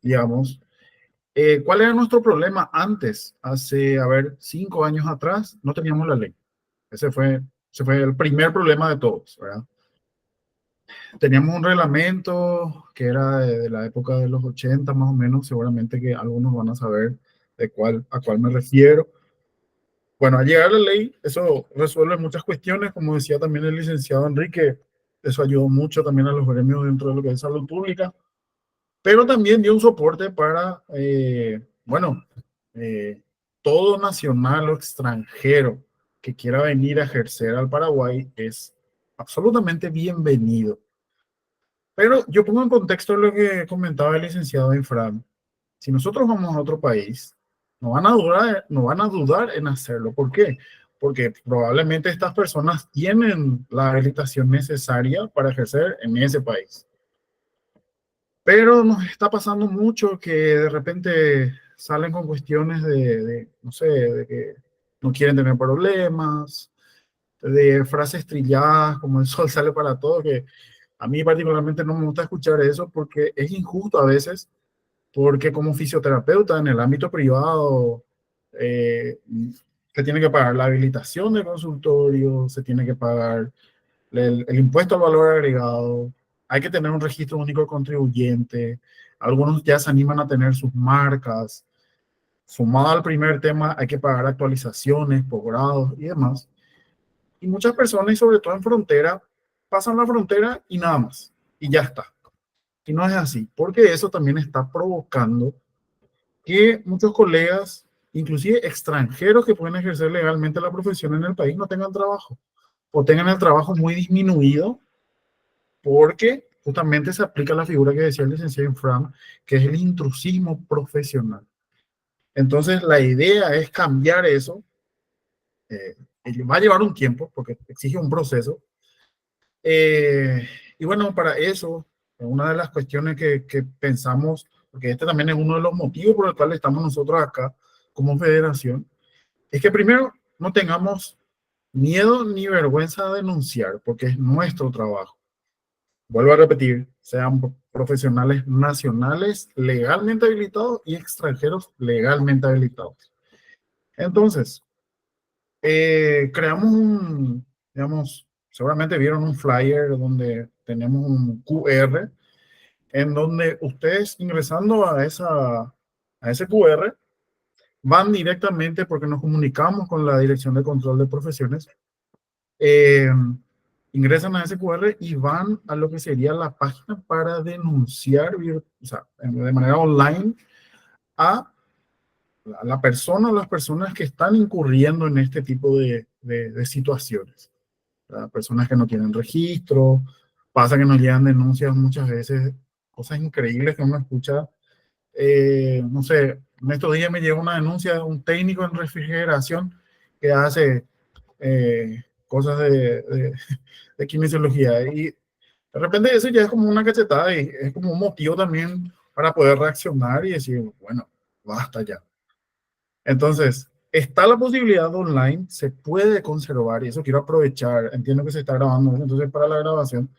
digamos. ¿Cuál era nuestro problema antes? Hace, 5 años atrás, no teníamos la ley. Ese fue el primer problema de todos, ¿verdad? Teníamos un reglamento que era de la época de los 80 más o menos, seguramente que algunos van a saber a cuál me refiero. Bueno, al llegar a la ley, eso resuelve muchas cuestiones, como decía también el licenciado Enrique, eso ayudó mucho también a los gremios dentro de lo que es salud pública, pero también dio un soporte para, todo nacional o extranjero que quiera venir a ejercer al Paraguay es absolutamente bienvenido. Pero yo pongo en contexto lo que comentaba el licenciado Infran. Si nosotros vamos a otro país, no van a dudar en hacerlo. ¿Por qué? Porque probablemente estas personas tienen la habilitación necesaria para ejercer en ese país. Pero nos está pasando mucho que de repente salen con cuestiones no sé, de que no quieren tener problemas, de frases trilladas como el sol sale para todo, que a mí particularmente no me gusta escuchar eso porque es injusto a veces, porque como fisioterapeuta en el ámbito privado se tiene que pagar la habilitación del consultorio, se tiene que pagar el impuesto al valor agregado, hay que tener un registro único de contribuyente, algunos ya se animan a tener sus marcas, sumado al primer tema hay que pagar actualizaciones, posgrados y demás. Y muchas personas, y sobre todo en frontera, pasan la frontera y nada más, y ya está. Y no es así, porque eso también está provocando que muchos colegas, inclusive extranjeros que pueden ejercer legalmente la profesión en el país, no tengan trabajo o tengan el trabajo muy disminuido porque justamente se aplica la figura que decía el licenciado Infram, que es el intrusismo profesional. Entonces, la idea es cambiar eso. Va a llevar un tiempo porque exige un proceso. Y bueno, para eso, una de las cuestiones que pensamos, porque este también es uno de los motivos por el cual estamos nosotros acá como federación, es que primero no tengamos miedo ni vergüenza de denunciar, porque es nuestro trabajo. Vuelvo a repetir, sean profesionales nacionales legalmente habilitados y extranjeros legalmente habilitados. Entonces, creamos digamos, seguramente vieron un flyer donde tenemos un QR, en donde ustedes ingresando a ese QR, van directamente, porque nos comunicamos con la Dirección de Control de Profesiones, ingresan a ese QR y van a lo que sería la página para denunciar, o sea, de manera online a la persona o las personas que están incurriendo en este tipo de situaciones. ¿verdad? Personas que no tienen registro, pasa que nos llegan denuncias muchas veces, cosas increíbles que uno escucha. No sé, en estos días me llegó una denuncia de un técnico en refrigeración que hace cosas de kinesiología y de repente eso ya es como una cachetada y es como un motivo también para poder reaccionar y decir, bueno, basta ya. Entonces, está la posibilidad online, se puede conservar y eso quiero aprovechar, entiendo que se está grabando, entonces para la grabación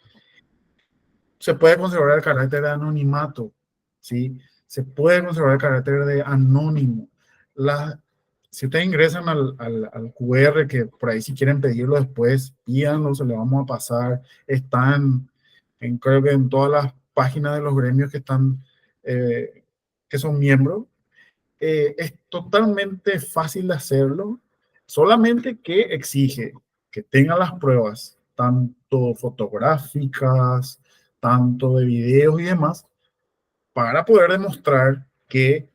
se puede conservar el carácter de anonimato, ¿sí? Se puede conservar el carácter de anónimo. Si ustedes ingresan al QR, que por ahí si quieren pedirlo después, pídanlo, se lo vamos a pasar. Están, creo que en todas las páginas de los gremios que están, que son miembros. Es totalmente fácil de hacerlo, solamente que exige que tenga las pruebas, tanto fotográficas, tanto de videos y demás, para poder demostrar que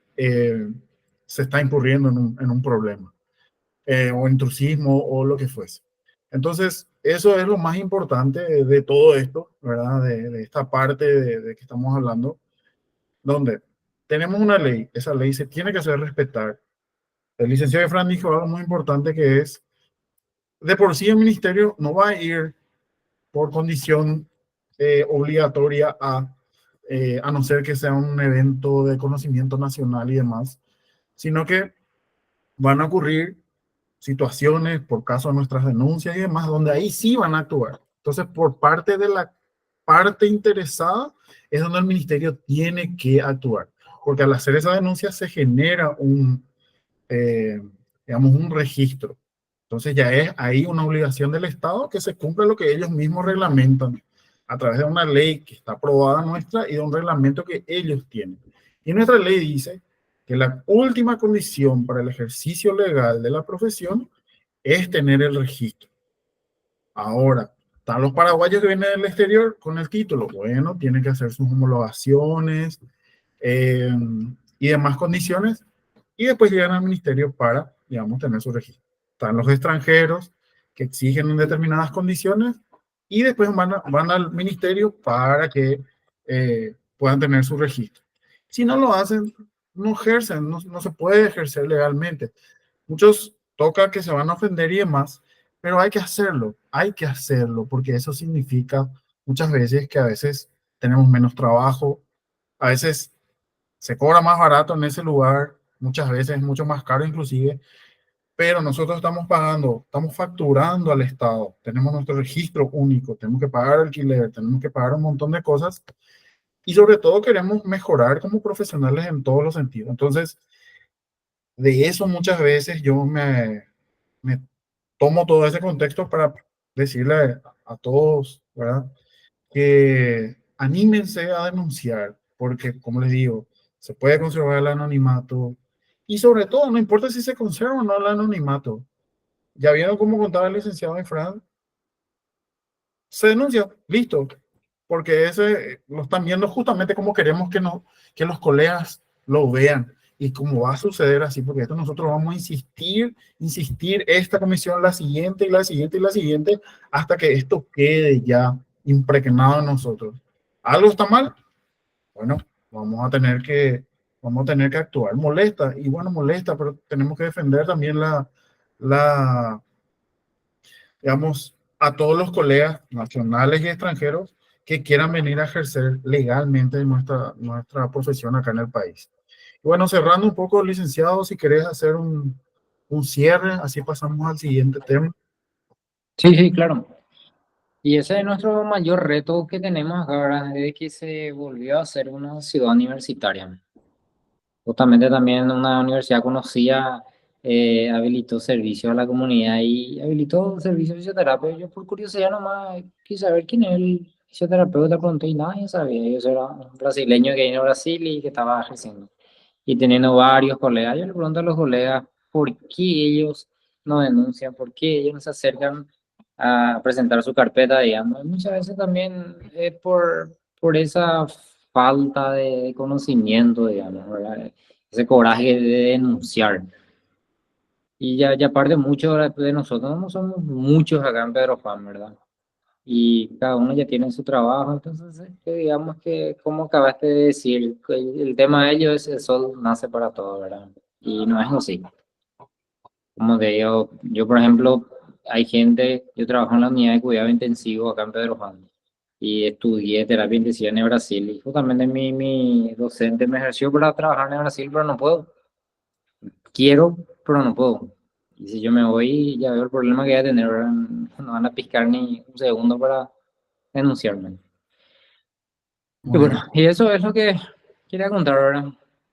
se está incurriendo en un problema, o intrusismo o lo que fuese. Entonces, eso es lo más importante de todo esto, ¿verdad? De esta parte de que estamos hablando, donde tenemos una ley, esa ley se tiene que hacer respetar. El licenciado Efraín dijo algo muy importante que es, de por sí el ministerio no va a ir por condición obligatoria a no ser que sea un evento de conocimiento nacional y demás, sino que van a ocurrir situaciones, por caso de nuestras denuncias y demás, donde ahí sí van a actuar. Entonces, por parte de la parte interesada, es donde el ministerio tiene que actuar, porque al hacer esa denuncia se genera digamos, un registro. Entonces ya es ahí una obligación del Estado que se cumpla lo que ellos mismos reglamentan a través de una ley que está aprobada nuestra y de un reglamento que ellos tienen. Y nuestra ley dice que la última condición para el ejercicio legal de la profesión es tener el registro. Ahora, están los paraguayos que vienen del exterior con el título. Bueno, tienen que hacer sus homologaciones y demás condiciones y después llegan al ministerio para, digamos, tener su registro. Están los extranjeros que exigen determinadas condiciones y después van al ministerio para que puedan tener su registro. Si no lo hacen, no ejercen, no se puede ejercer legalmente. Muchos toca que se van a ofender y demás, pero hay que hacerlo, porque eso significa muchas veces que a veces tenemos menos trabajo, a veces se cobra más barato en ese lugar, muchas veces es mucho más caro inclusive, pero nosotros estamos pagando, estamos facturando al Estado, tenemos nuestro registro único, tenemos que pagar alquiler, tenemos que pagar un montón de cosas y sobre todo queremos mejorar como profesionales en todos los sentidos. Entonces, de eso muchas veces yo me tomo todo ese contexto para decirle a todos, ¿verdad? Que anímense a denunciar, porque como les digo, se puede conservar el anonimato y sobre todo, no importa si se conserva o no el anonimato. Ya vieron cómo contaba el licenciado Efraín, se denuncia, listo, porque ese lo están viendo justamente como queremos que, no, que los colegas lo vean y cómo va a suceder así, porque esto nosotros vamos a insistir esta comisión, la siguiente y la siguiente y la siguiente, hasta que esto quede ya impregnado en nosotros. ¿Algo está mal? Bueno, vamos a tener que actuar. Molesta, y bueno, molesta, pero tenemos que defender también digamos, a todos los colegas nacionales y extranjeros que quieran venir a ejercer legalmente nuestra profesión acá en el país. Y bueno, cerrando un poco, licenciado, si querés hacer un cierre, así pasamos al siguiente tema. Sí, sí, claro. Y ese es nuestro mayor reto que tenemos ahora, desde que se volvió a ser una ciudad universitaria. Justamente también una universidad conocida habilitó servicio a la comunidad y habilitó servicio de fisioterapia. Yo por curiosidad nomás quise saber quién es el fisioterapeuta, pregunté y nadie sabía. Yo era un brasileño que vino a Brasil y que estaba ejerciendo. Y teniendo varios colegas, yo le pregunto a los colegas por qué ellos no denuncian, por qué ellos no se acercan a presentar su carpeta, digamos. Y muchas veces también es por esa falta de conocimiento, digamos, ¿verdad? Ese coraje de denunciar. Y ya aparte muchos de nosotros, no somos muchos acá en Pedro Juan, ¿verdad? Y cada uno ya tiene su trabajo, entonces digamos que, como acabaste de decir, el tema de ellos es el sol nace para todos, ¿verdad? Y no es así. Como te digo, yo por ejemplo, hay gente, yo trabajo en la unidad de cuidado intensivo acá en Pedro Juan y estudié terapia intensiva en Brasil y justamente mi docente me ejerció para trabajar en Brasil, pero no puedo. Quiero, pero no puedo. Y si yo me voy, ya veo el problema que voy a tener, ¿verdad? No van a piscar ni un segundo para denunciarme. Y Muy bueno, bien, y eso es lo que quería contar, ¿verdad?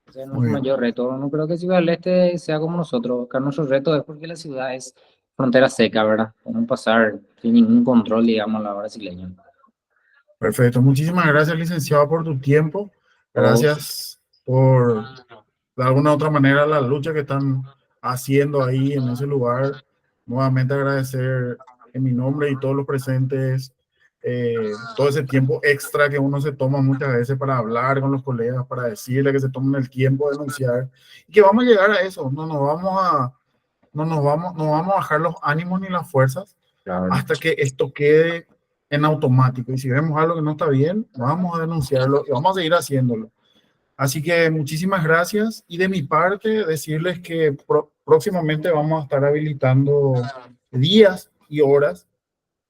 O sea, muy nuestro bien. mayor reto. No creo que Ciudad del Este sea como nosotros. Acá nuestro reto es porque la ciudad es frontera seca, ¿verdad? Podemos pasar sin ningún control, digamos, la brasileña. Perfecto. Muchísimas gracias, licenciado, por tu tiempo. Todos, Gracias por, de alguna u otra manera, la lucha que están haciendo ahí en ese lugar. Nuevamente agradecer en mi nombre y todos los presentes todo ese tiempo extra que uno se toma muchas veces para hablar con los colegas, para decirle que se tomen el tiempo de denunciar y que vamos a llegar a eso. No vamos a bajar los ánimos ni las fuerzas claro. hasta que esto quede en automático. Y si vemos algo que no está bien, vamos a denunciarlo y vamos a seguir haciéndolo. Así que muchísimas gracias. Y de mi parte, decirles que próximamente vamos a estar habilitando días y horas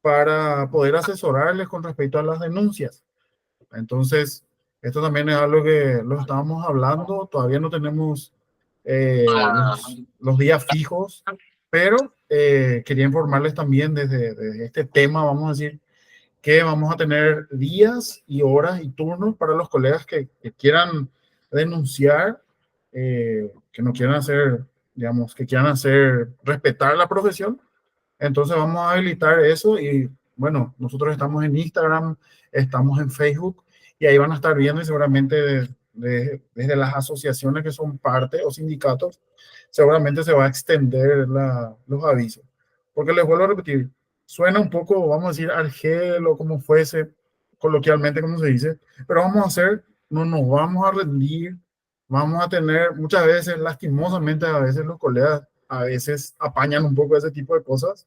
para poder asesorarles con respecto a las denuncias. Entonces, esto también es algo que lo estábamos hablando. Todavía no tenemos los días fijos, pero quería informarles también desde este tema, vamos a decir, que vamos a tener días y horas y turnos para los colegas que quieran denunciar, que no quieran hacer, digamos, que quieran hacer respetar la profesión. Entonces vamos a habilitar eso y bueno, nosotros estamos en Instagram, estamos en Facebook y ahí van a estar viendo y seguramente desde las asociaciones que son parte o sindicatos, seguramente se va a extender los avisos. Porque les vuelvo a repetir, suena un poco, vamos a decir, argel o como fuese, coloquialmente como se dice, pero vamos a hacer, no nos vamos a rendir, vamos a tener muchas veces, lastimosamente a veces los colegas a veces apañan un poco ese tipo de cosas,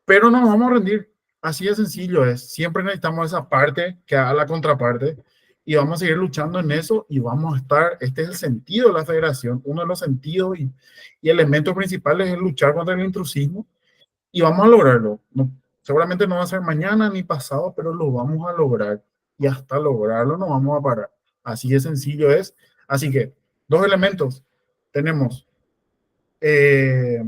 pero no nos vamos a rendir. Así de sencillo es. Siempre necesitamos esa parte que haga la contraparte y vamos a seguir luchando en eso y vamos a estar, este es el sentido de la federación, uno de los sentidos y elementos principales es luchar contra el intrusismo y vamos a lograrlo. No, seguramente no va a ser mañana ni pasado, pero lo vamos a lograr y hasta lograrlo no vamos a parar. Así de sencillo es. Así que, dos elementos. Tenemos eh,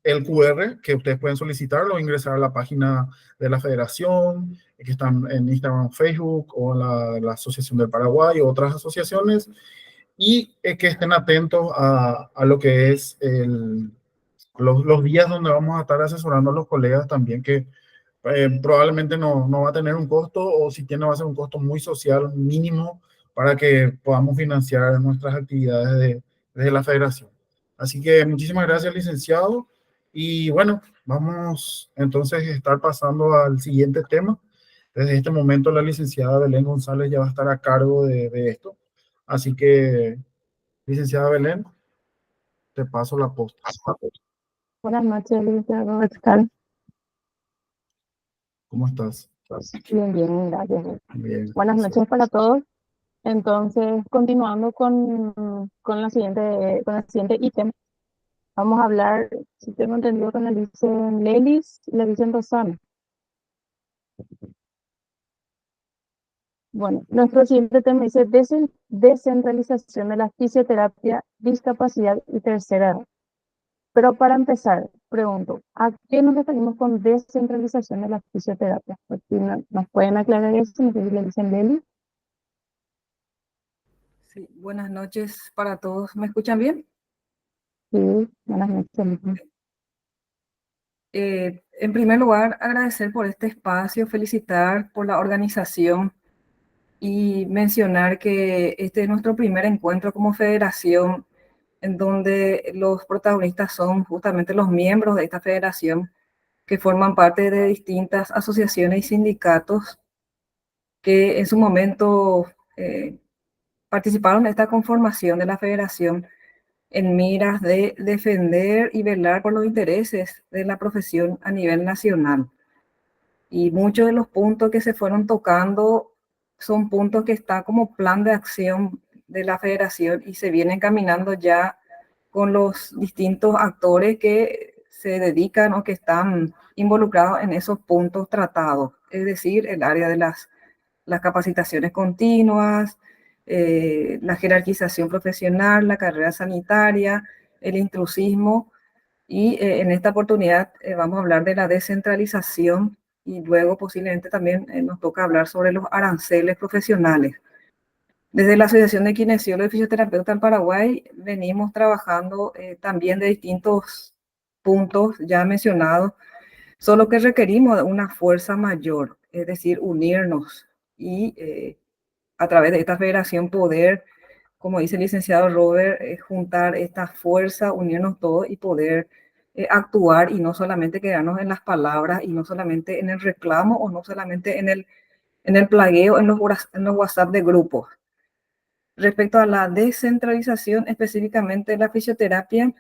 el QR que ustedes pueden solicitarlo, ingresar a la página de la federación, que están en Instagram, Facebook o la Asociación del Paraguay o otras asociaciones, y que estén atentos a lo que es los días donde vamos a estar asesorando a los colegas también, que probablemente no va a tener un costo o si tiene va a ser un costo muy social mínimo para que podamos financiar nuestras actividades desde la federación. Así que muchísimas gracias, licenciado. Y bueno, vamos entonces a estar pasando al siguiente tema. Desde este momento la licenciada Belén González ya va a estar a cargo de esto. Así que, licenciada Belén, te paso la posta. Buenas noches, licenciado. ¿Qué tal? ¿Cómo estás? Bien, bien, gracias. Bien. Buenas noches para todos. Entonces, continuando con el siguiente ítem, vamos a hablar, si tengo entendido, que le dicen Lelis y le dicen Rosana. Bueno, nuestro siguiente tema dice descentralización de la fisioterapia, discapacidad y tercera edad. Pero para empezar, pregunto, ¿a qué nos referimos con descentralización de la fisioterapia? Pues, si nos pueden aclarar eso, no sé si le dicen Leli. Sí, buenas noches para todos. ¿Me escuchan bien? Sí, buenas noches. En primer lugar, agradecer por este espacio, felicitar por la organización y mencionar que este es nuestro primer encuentro como federación, en donde los protagonistas son justamente los miembros de esta federación que forman parte de distintas asociaciones y sindicatos que en su momento participaron en esta conformación de la federación en miras de defender y velar por los intereses de la profesión a nivel nacional. Y muchos de los puntos que se fueron tocando son puntos que están como plan de acción de la federación y se vienen caminando ya con los distintos actores que se dedican o que están involucrados en esos puntos tratados, es decir, el área de las capacitaciones continuas, la jerarquización profesional, la carrera sanitaria, el intrusismo y en esta oportunidad vamos a hablar de la descentralización y luego posiblemente también nos toca hablar sobre los aranceles profesionales. Desde la Asociación de Kinesiólogos y Fisioterapeutas en Paraguay venimos trabajando también de distintos puntos ya mencionados, solo que requerimos de una fuerza mayor, es decir, unirnos y a través de esta federación poder, como dice el licenciado Robert, juntar esta fuerza, unirnos todos y poder actuar y no solamente quedarnos en las palabras y no solamente en el reclamo o no solamente en el plagueo en los WhatsApp de grupos. Respecto a la descentralización, específicamente la fisioterapia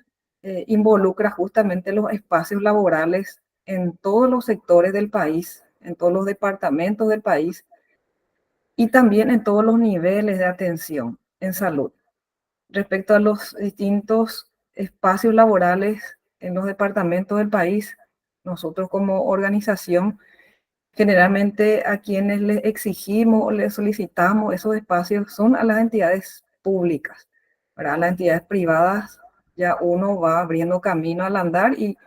involucra justamente los espacios laborales en todos los sectores del país, en todos los departamentos del país y también en todos los niveles de atención en salud. Respecto a los distintos espacios laborales en los departamentos del país, nosotros como organización generalmente a quienes les exigimos o les solicitamos esos espacios son a las entidades públicas. Para las entidades privadas ya uno va abriendo camino al andar y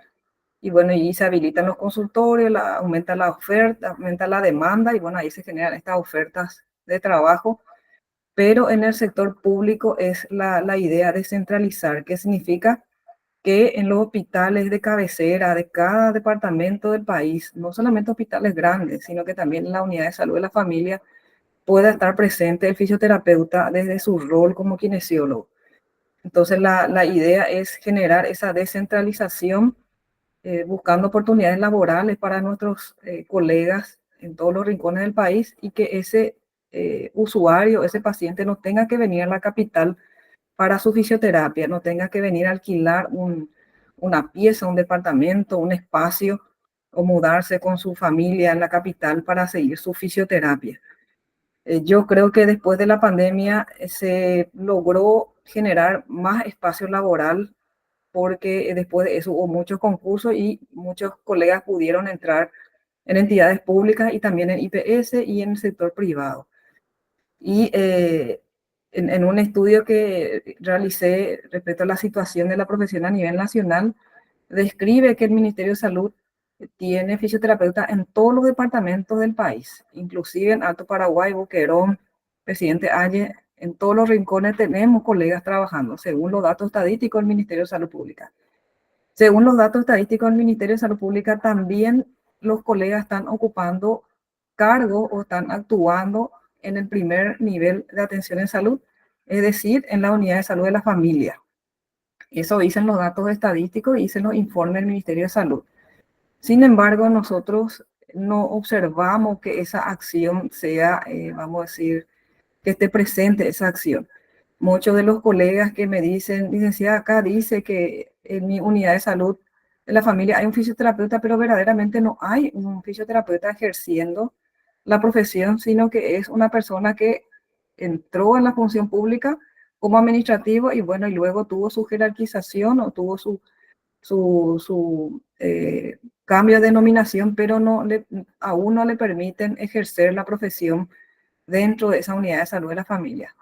bueno, y se habilitan los consultorios, aumenta la oferta, aumenta la demanda y bueno, ahí se generan estas ofertas de trabajo. Pero en el sector público es la idea de centralizar, que significa que en los hospitales de cabecera de cada departamento del país, no solamente hospitales grandes, sino que también en la unidad de salud de la familia, pueda estar presente el fisioterapeuta desde su rol como kinesiólogo. Entonces, la idea es generar esa descentralización, buscando oportunidades laborales para nuestros colegas en todos los rincones del país y que ese usuario, ese paciente no tenga que venir a la capital para su fisioterapia, no tenga que venir a alquilar una pieza, un departamento, un espacio o mudarse con su familia en la capital para seguir su fisioterapia. Yo creo que después de la pandemia se logró generar más espacio laboral porque después de eso hubo muchos concursos y muchos colegas pudieron entrar en entidades públicas y también en IPS y en el sector privado. Y en un estudio que realicé respecto a la situación de la profesión a nivel nacional, describe que el Ministerio de Salud tiene fisioterapeutas en todos los departamentos del país, inclusive en Alto Paraguay, Boquerón, Presidente Aye, en todos los rincones tenemos colegas trabajando, según los datos estadísticos del Ministerio de Salud Pública. Según los datos estadísticos del Ministerio de Salud Pública, también los colegas están ocupando cargos o están actuando en el primer nivel de atención en salud, es decir, en la unidad de salud de la familia. Eso dicen los datos estadísticos y dicen los informes del Ministerio de Salud. Sin embargo, nosotros no observamos que esa acción sea, vamos a decir, que esté presente esa acción. Muchos de los colegas que me dicen, licenciada, acá dice que en mi unidad de salud de la familia hay un fisioterapeuta, pero verdaderamente no hay un fisioterapeuta ejerciendo la profesión, sino que es una persona que entró en la función pública como administrativo y bueno, y luego tuvo su jerarquización o tuvo su cambio de denominación, pero aún no le permiten ejercer la profesión dentro de esa unidad de salud de la familia.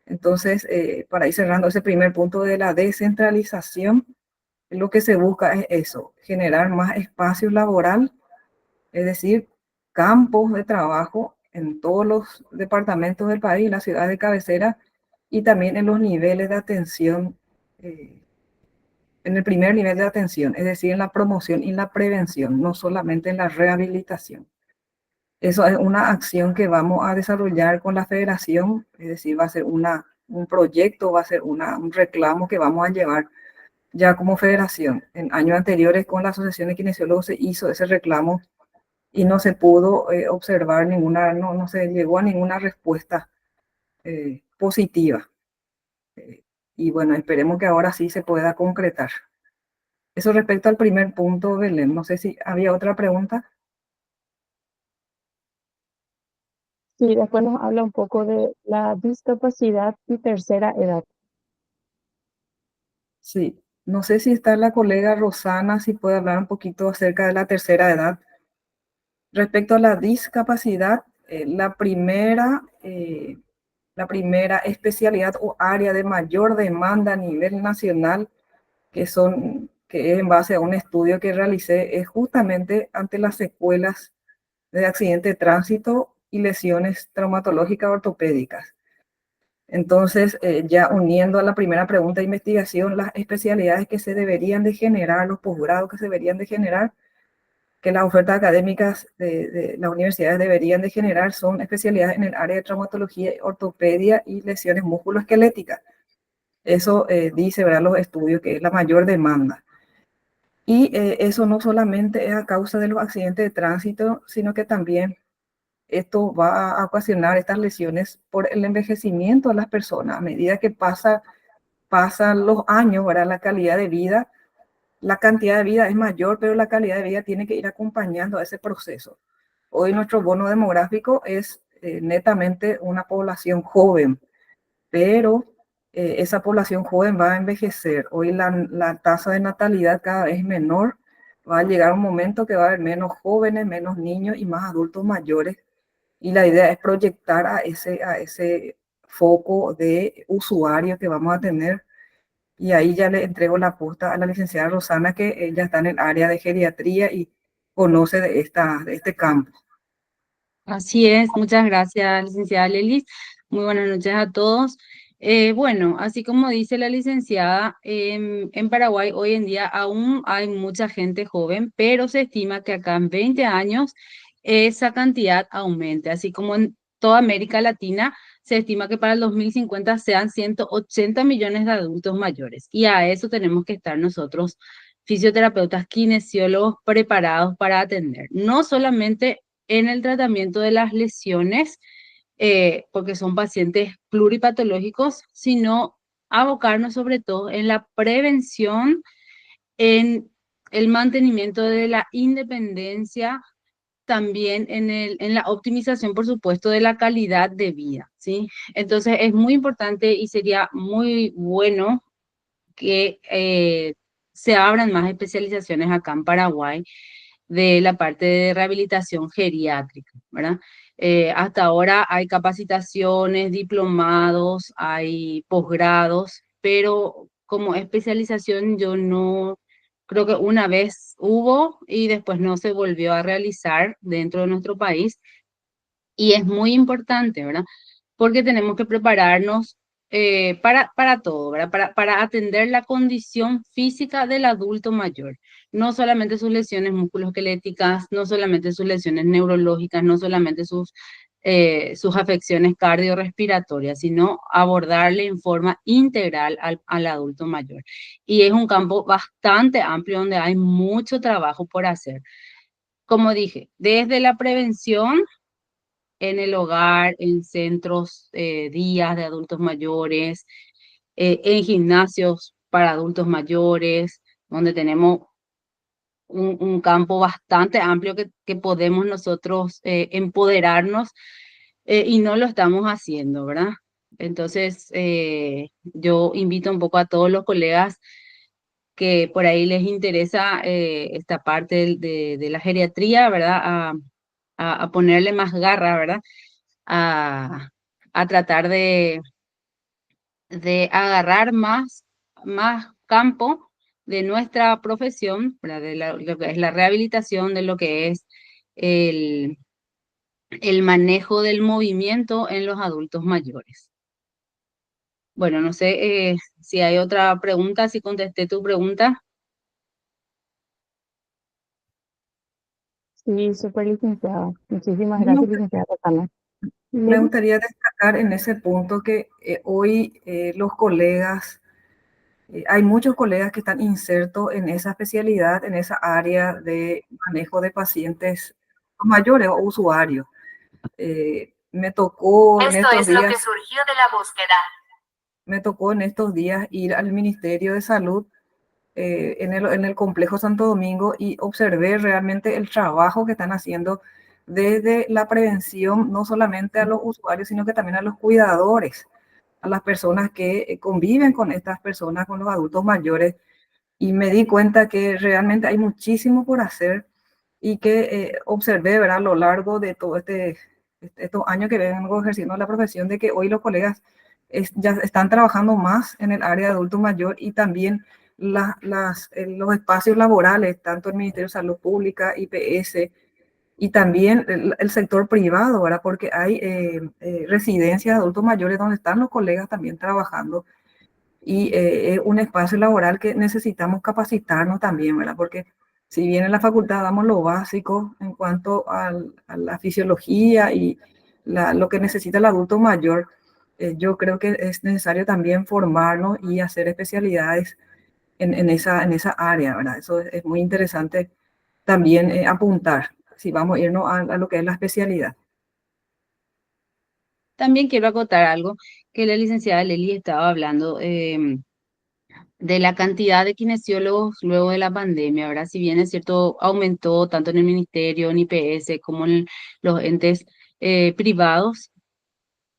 Entonces, para ir cerrando ese primer punto de la descentralización, lo que se busca es eso, generar más espacio laboral, es decir, campos de trabajo en todos los departamentos del país, las ciudades de cabecera y también en los niveles de atención, en el primer nivel de atención, es decir, en la promoción y la prevención, no solamente en la rehabilitación. Eso es una acción que vamos a desarrollar con la federación, es decir, va a ser un proyecto, va a ser un reclamo que vamos a llevar ya como federación. En años anteriores con la Asociación de Kinesiólogos se hizo ese reclamo y no se pudo observar ninguna, no se llegó a ninguna respuesta positiva. y bueno, esperemos que ahora sí se pueda concretar. Eso respecto al primer punto, Belén. No sé si había otra pregunta. Sí, después nos habla un poco de la discapacidad y tercera edad. Sí, no sé si está la colega Rosana, si puede hablar un poquito acerca de la tercera edad. Respecto a la discapacidad, la primera especialidad o área de mayor demanda a nivel nacional, que es en base a un estudio que realicé, es justamente ante las secuelas de accidente de tránsito y lesiones traumatológicas ortopédicas. Entonces, ya uniendo a la primera pregunta de investigación, las especialidades que se deberían de generar, los posgrados que se deberían de generar, que las ofertas académicas de las universidades deberían de generar, son especialidades en el área de traumatología, ortopedia y lesiones musculoesqueléticas. Eso dice, ¿verdad?, los estudios, que es la mayor demanda. Y eso no solamente es a causa de los accidentes de tránsito, sino que también esto va a ocasionar estas lesiones por el envejecimiento de las personas. A medida que pasan los años, ¿verdad?, la calidad de vida, la cantidad de vida es mayor, pero la calidad de vida tiene que ir acompañando a ese proceso. Hoy nuestro bono demográfico es netamente una población joven, pero esa población joven va a envejecer. Hoy la tasa de natalidad cada vez es menor. Va a llegar un momento que va a haber menos jóvenes, menos niños y más adultos mayores. Y la idea es proyectar a ese foco de usuario que vamos a tener. Y ahí ya le entrego la posta a la licenciada Rosana, que ella está en el área de geriatría y conoce de este campo. Así es, muchas gracias, licenciada Lelis. Muy buenas noches a todos. Bueno, así como dice la licenciada, en Paraguay hoy en día aún hay mucha gente joven, pero se estima que acá en 20 años esa cantidad aumente, así como en toda América Latina se estima que para el 2050 sean 180 millones de adultos mayores. Y a eso tenemos que estar nosotros, fisioterapeutas, kinesiólogos, preparados para atender. No solamente en el tratamiento de las lesiones, porque son pacientes pluripatológicos, sino abocarnos sobre todo en la prevención, en el mantenimiento de la independencia, también en la optimización, por supuesto, de la calidad de vida, ¿sí? Entonces es muy importante y sería muy bueno que se abran más especializaciones acá en Paraguay de la parte de rehabilitación geriátrica, ¿verdad? Hasta ahora hay capacitaciones, diplomados, hay posgrados, pero como especialización yo no creo que una vez hubo y después no se volvió a realizar dentro de nuestro país y es muy importante, ¿verdad? Porque tenemos que prepararnos para todo, ¿verdad? Para atender la condición física del adulto mayor. No solamente sus lesiones musculoesqueléticas, no solamente sus lesiones neurológicas, no solamente sus afecciones cardiorrespiratorias, sino abordarle en forma integral al adulto mayor. Y es un campo bastante amplio donde hay mucho trabajo por hacer. Como dije, desde la prevención en el hogar, en centros, días de adultos mayores, en gimnasios para adultos mayores, donde tenemos un campo bastante amplio que podemos nosotros empoderarnos y no lo estamos haciendo, ¿verdad? Entonces, yo invito un poco a todos los colegas que por ahí les interesa esta parte de la geriatría, ¿verdad? A ponerle más garra, ¿verdad? A, a tratar de agarrar más campo de nuestra profesión, ¿verdad? De lo que es la rehabilitación, de lo que es el, el manejo del movimiento en los adultos mayores. Bueno, no sé si hay otra pregunta, si contesté tu pregunta. Sí, súper licenciada. Muchísimas No, gracias, licenciada Rosana. me Lili. gustaría destacar en ese punto que hoy los colegas, hay muchos colegas que están insertos en esa especialidad, en esa área de manejo de pacientes mayores o usuarios. Me tocó en estos días. Surgió de la búsqueda. me tocó en estos días ir al Ministerio de Salud en el complejo Santo Domingo y observé realmente el trabajo que están haciendo desde la prevención, no solamente a los usuarios, sino que también a los cuidadores, a las personas que conviven con estas personas, con los adultos mayores. Y me di cuenta que realmente hay muchísimo por hacer y que observé, ¿verdad? A lo largo de todo estos años que vengo ejerciendo la profesión, de que hoy los colegas ya están trabajando más en el área de adulto mayor y también los espacios laborales, tanto el Ministerio de Salud Pública, IPS, y también el sector privado, ¿verdad? Porque hay residencias de adultos mayores donde están los colegas también trabajando y es un espacio laboral que necesitamos capacitarnos también, ¿verdad? Porque si bien en la facultad damos lo básico en cuanto a la fisiología y lo que necesita el adulto mayor, yo creo que es necesario también formarnos y hacer especialidades en esa área, ¿verdad? Eso es muy interesante también apuntar, si vamos a irnos a lo que es la especialidad. También quiero acotar algo que la licenciada Lely estaba hablando de la cantidad de kinesiólogos luego de la pandemia, ¿verdad? Si bien es cierto, aumentó tanto en el ministerio, en IPS, como en los entes privados,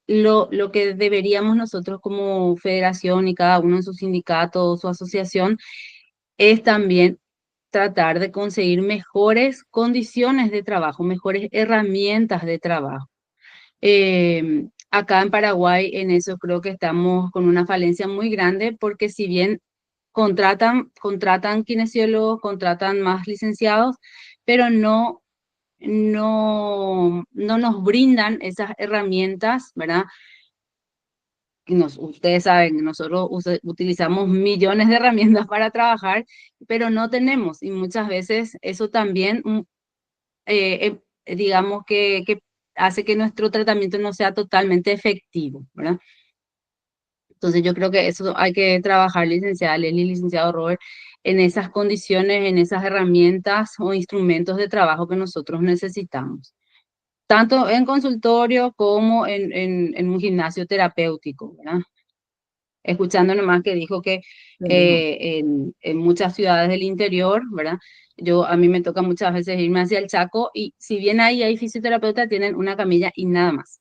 lo que deberíamos nosotros como federación y cada uno en su sindicato o su asociación es también tratar de conseguir mejores condiciones de trabajo, mejores herramientas de trabajo. Acá en Paraguay en eso creo que estamos con una falencia muy grande porque si bien contratan kinesiólogos, contratan más licenciados, pero no nos brindan esas herramientas, ¿verdad? Ustedes saben, nosotros utilizamos millones de herramientas para trabajar, pero no tenemos y muchas veces eso también, digamos que hace que nuestro tratamiento no sea totalmente efectivo, ¿verdad? Entonces yo creo que eso hay que trabajar, licenciada Leslie, licenciado Robert, en esas condiciones, en esas herramientas o instrumentos de trabajo que nosotros necesitamos, tanto en consultorio como en un gimnasio terapéutico, ¿verdad? Escuchando nomás que dijo que en muchas ciudades del interior, ¿verdad? A mí me toca muchas veces irme hacia el Chaco y si bien ahí hay fisioterapeutas, tienen una camilla y nada más,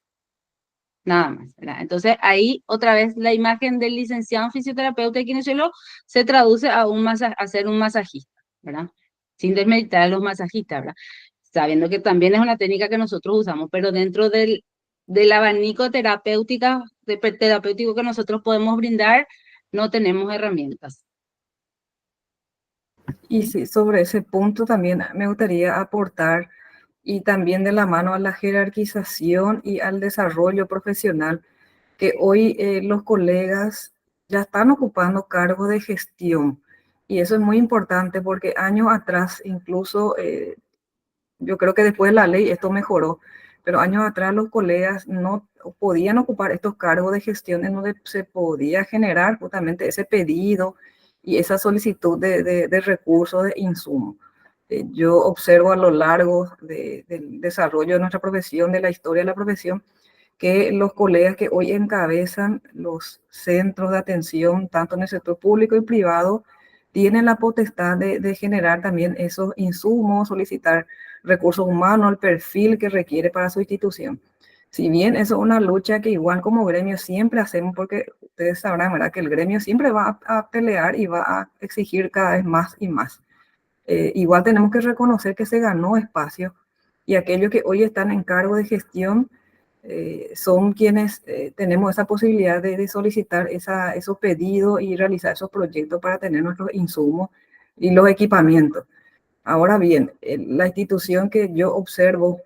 ¿verdad? Entonces ahí otra vez la imagen del licenciado en fisioterapeuta y kinesiólogo se traduce a ser un masajista, ¿verdad? Sin desmeritar a los masajistas, ¿verdad? Sabiendo que también es una técnica que nosotros usamos, pero dentro del abanico terapéutico que nosotros podemos brindar, no tenemos herramientas. Y sí, sobre ese punto también me gustaría aportar, y también de la mano a la jerarquización y al desarrollo profesional, que hoy los colegas ya están ocupando cargos de gestión. Y eso es muy importante porque años atrás, incluso yo creo que después de la ley esto mejoró, pero años atrás los colegas no podían ocupar estos cargos de gestión en donde se podía generar justamente ese pedido y esa solicitud de recursos, de insumos. Yo observo a lo largo del desarrollo de nuestra profesión, de la historia de la profesión, que los colegas que hoy encabezan los centros de atención, tanto en el sector público y privado, tienen la potestad de generar también esos insumos, solicitar recursos humanos, el perfil que requiere para su institución. Si bien eso es una lucha que igual como gremio siempre hacemos, porque ustedes sabrán, ¿verdad?, que el gremio siempre va a pelear y va a exigir cada vez más y más. Igual tenemos que reconocer que se ganó espacio y aquellos que hoy están en cargo de gestión son quienes tenemos esa posibilidad de solicitar esos pedidos y realizar esos proyectos para tener nuestros insumos y los equipamientos. Ahora bien, la institución que yo observo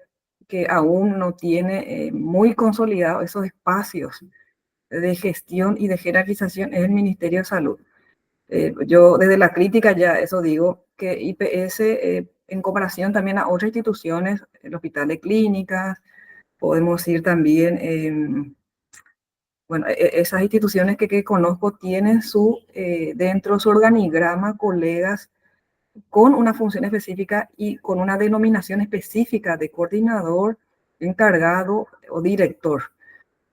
que aún no tiene muy consolidados esos espacios de gestión y de jerarquización es el Ministerio de Salud. Yo desde la crítica ya eso digo, que IPS en comparación también a otras instituciones, el Hospital de Clínicas, podemos ir también, bueno, esas instituciones que conozco tienen dentro de su organigrama colegas con una función específica y con una denominación específica de coordinador, encargado o director.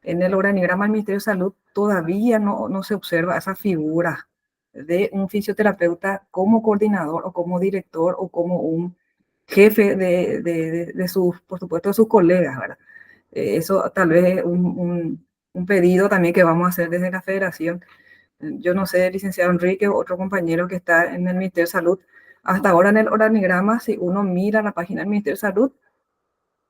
En el organigrama del Ministerio de Salud todavía no se observa esa figura de un fisioterapeuta como coordinador o como director o como un jefe de sus, por supuesto, de sus colegas, ¿verdad? Eso tal vez es un pedido también que vamos a hacer desde la federación. Yo no sé, licenciado Enrique o otro compañero que está en el Ministerio de Salud, hasta ahora en el organigrama, si uno mira la página del Ministerio de Salud,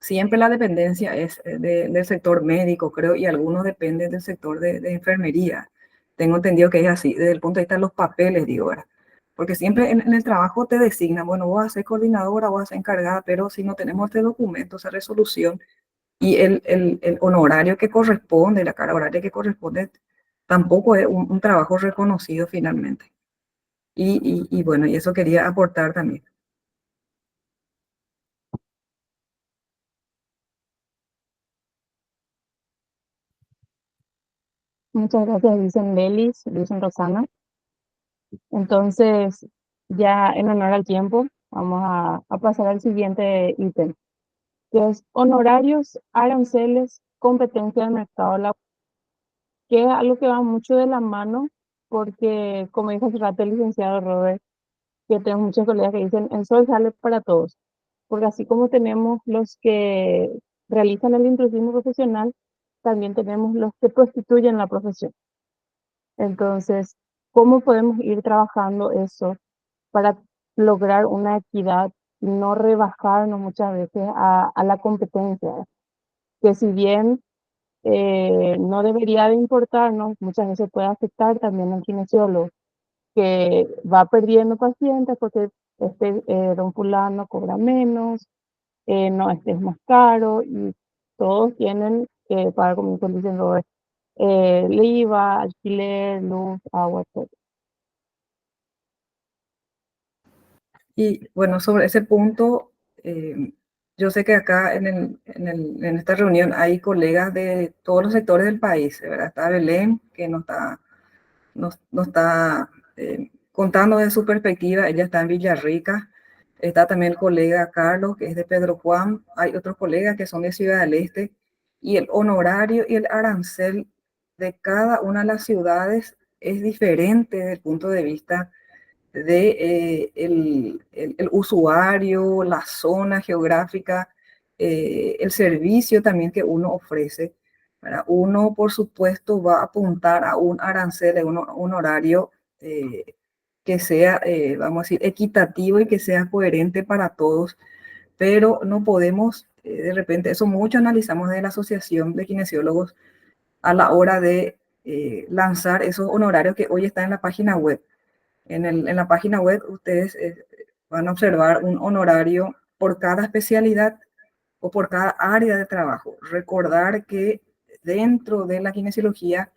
siempre la dependencia es del sector médico, creo, y algunos dependen del sector de enfermería. Tengo entendido que es así, desde el punto de vista de los papeles, digo, ¿verdad? Porque siempre en el trabajo te designan, bueno, vos vas a ser coordinadora, vos vas a ser encargada, pero si no tenemos este documento, esa resolución y el honorario que corresponde, la carga horaria que corresponde, tampoco es un trabajo reconocido finalmente. Y bueno, y eso quería aportar también. Muchas gracias, dicen Lelis, dicen Rosana. Entonces, ya en honor al tiempo, vamos a pasar al siguiente ítem, que es honorarios, aranceles, competencia del mercado laboral, que es algo que va mucho de la mano, porque, como dijo hace rato el licenciado Robert, que tengo muchos colegas que dicen, el sol sale para todos, porque así como tenemos los que realizan el intrusismo profesional, también tenemos los que prostituyen la profesión. Entonces, ¿cómo podemos ir trabajando eso para lograr una equidad y no rebajarnos muchas veces a la competencia? Que si bien no debería de importarnos, muchas veces puede afectar también al kinesiólogo, que va perdiendo pacientes porque don fulano cobra menos, no, este es más caro y todos tienen que pagar, como dicen, el IVA, alquiler, luz, agua, todo. Y bueno, sobre ese punto, yo sé que acá en esta reunión hay colegas de todos los sectores del país, ¿verdad? Está Belén, que nos está contando de su perspectiva, ella está en Villarrica. Está también el colega Carlos, que es de Pedro Juan. Hay otros colegas que son de Ciudad del Este. Y el honorario y el arancel de cada una de las ciudades es diferente desde el punto de vista de el usuario, la zona geográfica, el servicio también que uno ofrece. ¿Verdad? Uno, por supuesto, va a apuntar a un arancel, a un horario que sea, vamos a decir, equitativo y que sea coherente para todos, pero no podemos, de repente, eso mucho analizamos de la Asociación de Kinesiólogos a la hora de lanzar esos honorarios que hoy están en la página web. En la página web ustedes van a observar un honorario por cada especialidad o por cada área de trabajo. Recordar que dentro de la kinesiología,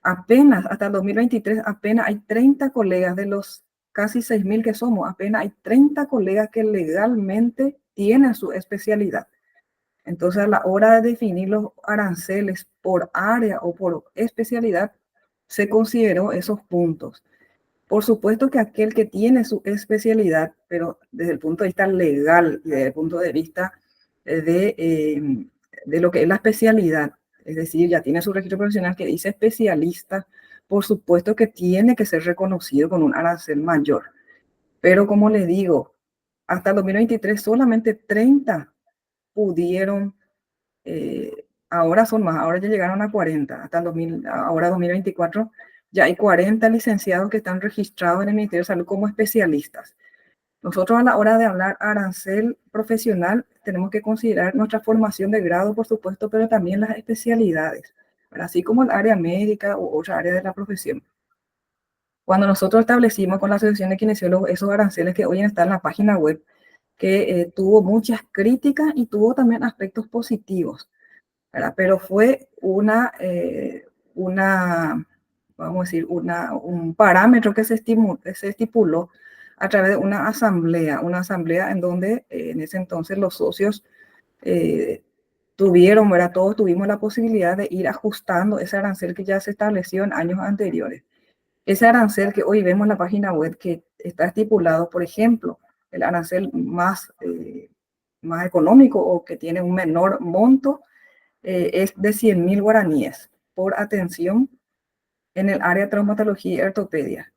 apenas hasta el 2023, apenas hay 30 colegas de los casi 6.000 que somos, apenas hay 30 colegas que legalmente tienen su especialidad. Entonces, a la hora de definir los aranceles por área o por especialidad, se consideró esos puntos. Por supuesto que aquel que tiene su especialidad, pero desde el punto de vista legal y desde el punto de vista de lo que es la especialidad, es decir, ya tiene su registro profesional que dice especialista, por supuesto que tiene que ser reconocido con un arancel mayor. Pero como les digo, hasta el 2023 solamente 30 pudieron, ahora son más, ahora ya llegaron a 40, hasta el 2000, ahora 2024 ya hay 40 licenciados que están registrados en el Ministerio de Salud como especialistas. Nosotros a la hora de hablar arancel profesional tenemos que considerar nuestra formación de grado, por supuesto, pero también las especialidades, así como el área médica u otra área de la profesión. Cuando nosotros establecimos con la Asociación de Kinesiólogos esos aranceles que hoy están en la página web, que tuvo muchas críticas y tuvo también aspectos positivos, ¿verdad? Pero fue vamos a decir, un parámetro que se estipuló a través de una asamblea en donde en ese entonces los socios tuvieron, ¿verdad? Todos tuvimos la posibilidad de ir ajustando ese arancel que ya se estableció en años anteriores. Ese arancel que hoy vemos en la página web que está estipulado, por ejemplo, el arancel más económico o que tiene un menor monto, es de 100.000 guaraníes por atención en el área de traumatología y ortopedia,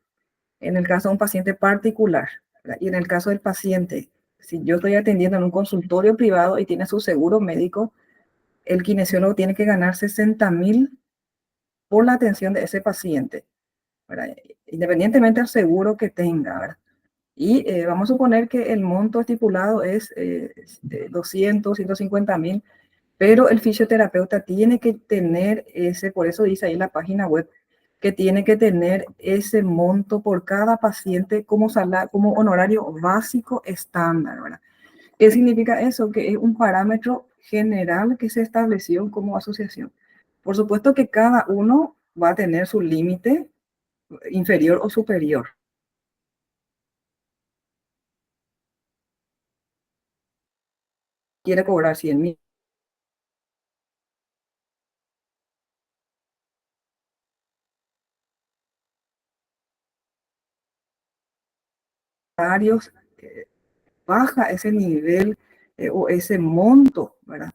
en el caso de un paciente particular, ¿verdad? Y en el caso del paciente, si yo estoy atendiendo en un consultorio privado y tiene su seguro médico, el kinesiólogo tiene que ganar 60.000 por la atención de ese paciente, ¿verdad? Independientemente del seguro que tenga, ¿verdad? Y vamos a suponer que el monto estipulado es 200, 150.000, pero el fisioterapeuta tiene que tener ese, por eso dice ahí en la página web, que tiene que tener ese monto por cada paciente como, como honorario básico estándar, ¿verdad? ¿Qué significa eso? Que es un parámetro general que se estableció como asociación. Por supuesto que cada uno va a tener su límite inferior o superior. Quiere cobrar 100.000. Baja ese nivel o ese monto, ¿verdad?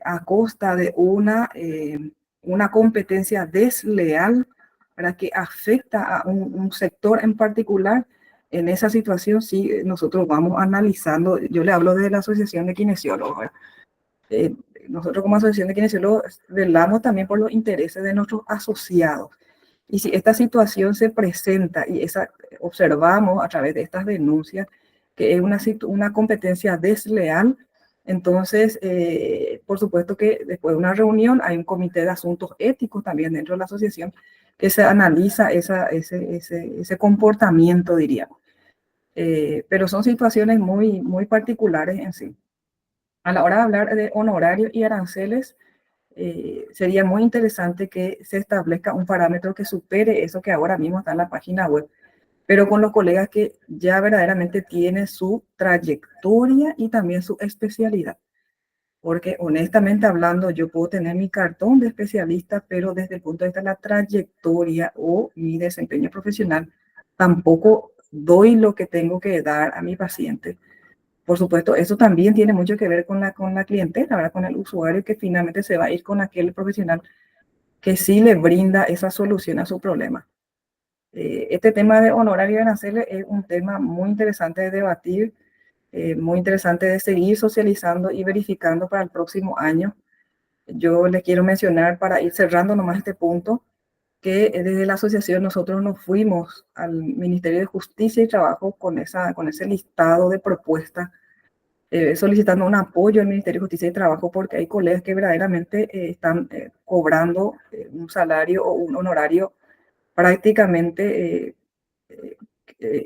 A costa de una competencia desleal, ¿verdad? Que afecta a un sector en particular. En esa situación, sí, nosotros vamos analizando, yo le hablo de la Asociación de Kinesiólogos, ¿verdad? Nosotros como Asociación de Kinesiólogos velamos también por los intereses de nuestros asociados. Y si esta situación se presenta y observamos a través de estas denuncias que es una competencia desleal, entonces, por supuesto que después de una reunión hay un comité de asuntos éticos también dentro de la asociación que se analiza ese comportamiento, diríamos. Pero son situaciones muy, muy particulares en sí. A la hora de hablar de honorarios y aranceles, sería muy interesante que se establezca un parámetro que supere eso que ahora mismo está en la página web, pero con los colegas que ya verdaderamente tienen su trayectoria y también su especialidad. Porque honestamente hablando, yo puedo tener mi cartón de especialista, pero desde el punto de vista de la trayectoria o mi desempeño profesional, tampoco doy lo que tengo que dar a mi paciente. Por supuesto, eso también tiene mucho que ver con la clientela, ¿verdad? Con el usuario que finalmente se va a ir con aquel profesional que sí le brinda esa solución a su problema. Este tema de honorario y aranceles es un tema muy interesante de debatir, muy interesante de seguir socializando y verificando para el próximo año. Yo les quiero mencionar, para ir cerrando nomás este punto, que desde la asociación nosotros nos fuimos al Ministerio de Justicia y Trabajo con ese listado de propuestas, solicitando un apoyo al Ministerio de Justicia y Trabajo porque hay colegas que verdaderamente están cobrando un salario o un honorario prácticamente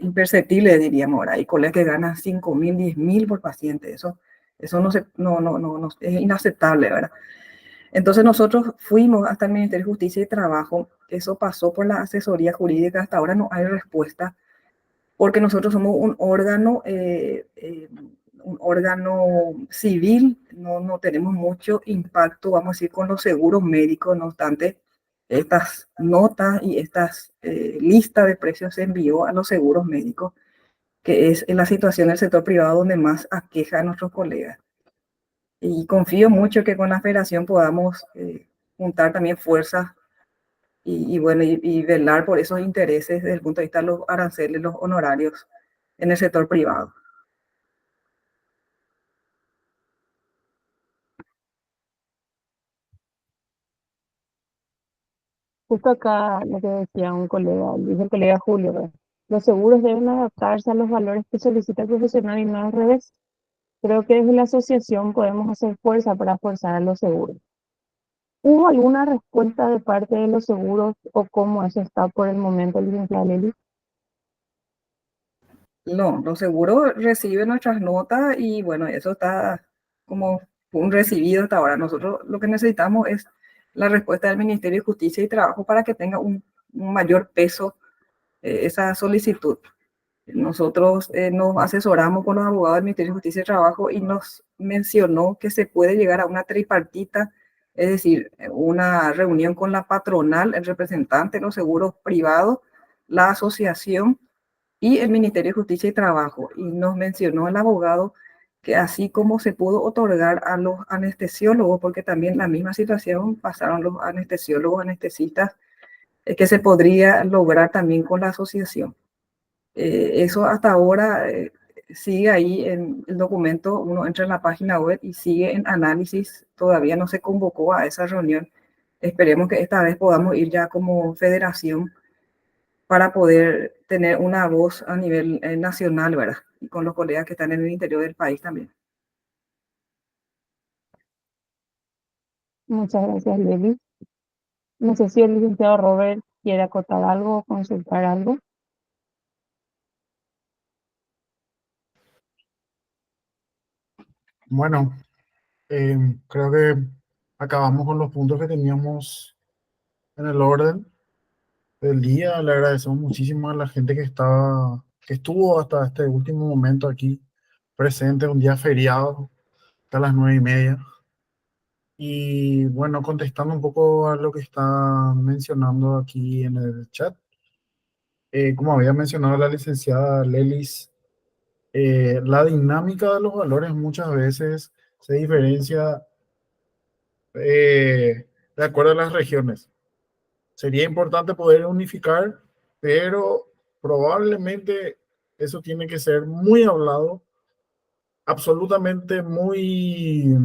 imperceptible, diríamos. Ahora hay colegas que ganan 5.000, 10.000 por paciente. Eso no, es inaceptable, ¿verdad? Entonces nosotros fuimos hasta el Ministerio de Justicia y Trabajo. Eso pasó por la asesoría jurídica. Hasta ahora no hay respuesta porque nosotros somos un órgano civil, no tenemos mucho impacto, vamos a decir, con los seguros médicos. No obstante, estas notas y estas listas de precios se envió a los seguros médicos, que es en la situación del sector privado donde más aqueja a nuestros colegas. Y confío mucho que con la federación podamos juntar también fuerzas bueno, y velar por esos intereses desde el punto de vista de los aranceles, los honorarios en el sector privado. Justo acá lo que decía un colega, dice el colega Julio, ¿verdad? Los seguros deben adaptarse a los valores que solicita el profesional y no al revés. Creo que desde la asociación podemos hacer fuerza para forzar a los seguros. ¿Hubo alguna respuesta de parte de los seguros o cómo eso está por el momento, licenciada Lely? No, los seguros reciben nuestras notas y bueno, eso está como un recibido hasta ahora. Nosotros lo que necesitamos es la respuesta del Ministerio de Justicia y Trabajo para que tenga un mayor peso esa solicitud. Nosotros nos asesoramos con los abogados del Ministerio de Justicia y Trabajo y nos mencionó que se puede llegar a una tripartita, es decir, una reunión con la patronal, el representante de los seguros privados, la asociación y el Ministerio de Justicia y Trabajo. Y nos mencionó el abogado que así como se pudo otorgar a los anestesiólogos, porque también la misma situación pasaron los anestesiólogos, anestesistas, que se podría lograr también con la asociación. Eso hasta ahora sigue ahí en el documento, uno entra en la página web y sigue en análisis, todavía no se convocó a esa reunión. Esperemos que esta vez podamos ir ya como federación para poder tener una voz a nivel nacional, ¿verdad? Y con los colegas que están en el interior del país también. Muchas gracias, Leli. No sé si el licenciado Robert quiere acotar algo o consultar algo. Bueno, creo que acabamos con los puntos que teníamos en el orden del día. Le agradecemos muchísimo a la gente que estuvo hasta este último momento aquí presente, un día feriado, hasta las 9:30. Y bueno, contestando un poco a lo que está mencionando aquí en el chat, como había mencionado la licenciada Lelis, la dinámica de los valores muchas veces se diferencia de acuerdo a las regiones. Sería importante poder unificar, pero probablemente eso tiene que ser muy hablado, absolutamente muy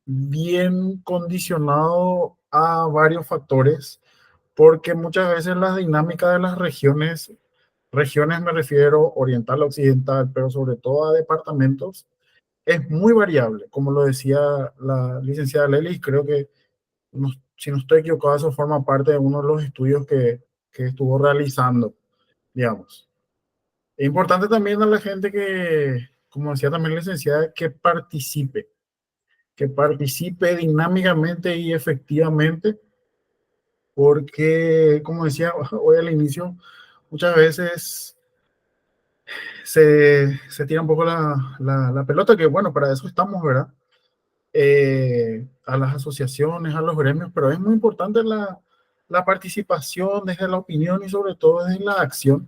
bien condicionado a varios factores, porque muchas veces las dinámicas de las regiones me refiero oriental, occidental, pero sobre todo a departamentos, es muy variable. Como lo decía la licenciada Lelis, creo que, si no estoy equivocado, eso forma parte de uno de los estudios que estuvo realizando, digamos. Es importante también a la gente que, como decía también la licenciada, que participe dinámicamente y efectivamente, porque, como decía hoy al inicio, muchas veces se tira un poco la pelota, que bueno, para eso estamos, ¿verdad? A las asociaciones, a los gremios, pero es muy importante la participación desde la opinión y sobre todo desde la acción.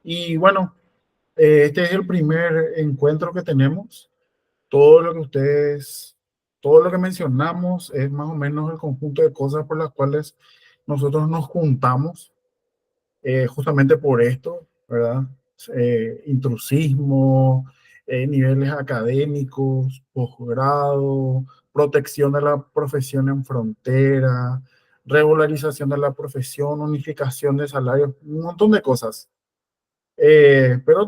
Y bueno, este es el primer encuentro que tenemos. Todo lo que ustedes, todo lo que mencionamos es más o menos el conjunto de cosas por las cuales nosotros nos juntamos, justamente por esto, ¿verdad? Intrusismo, niveles académicos, posgrado, protección de la profesión en frontera, regularización de la profesión, unificación de salarios, un montón de cosas. Pero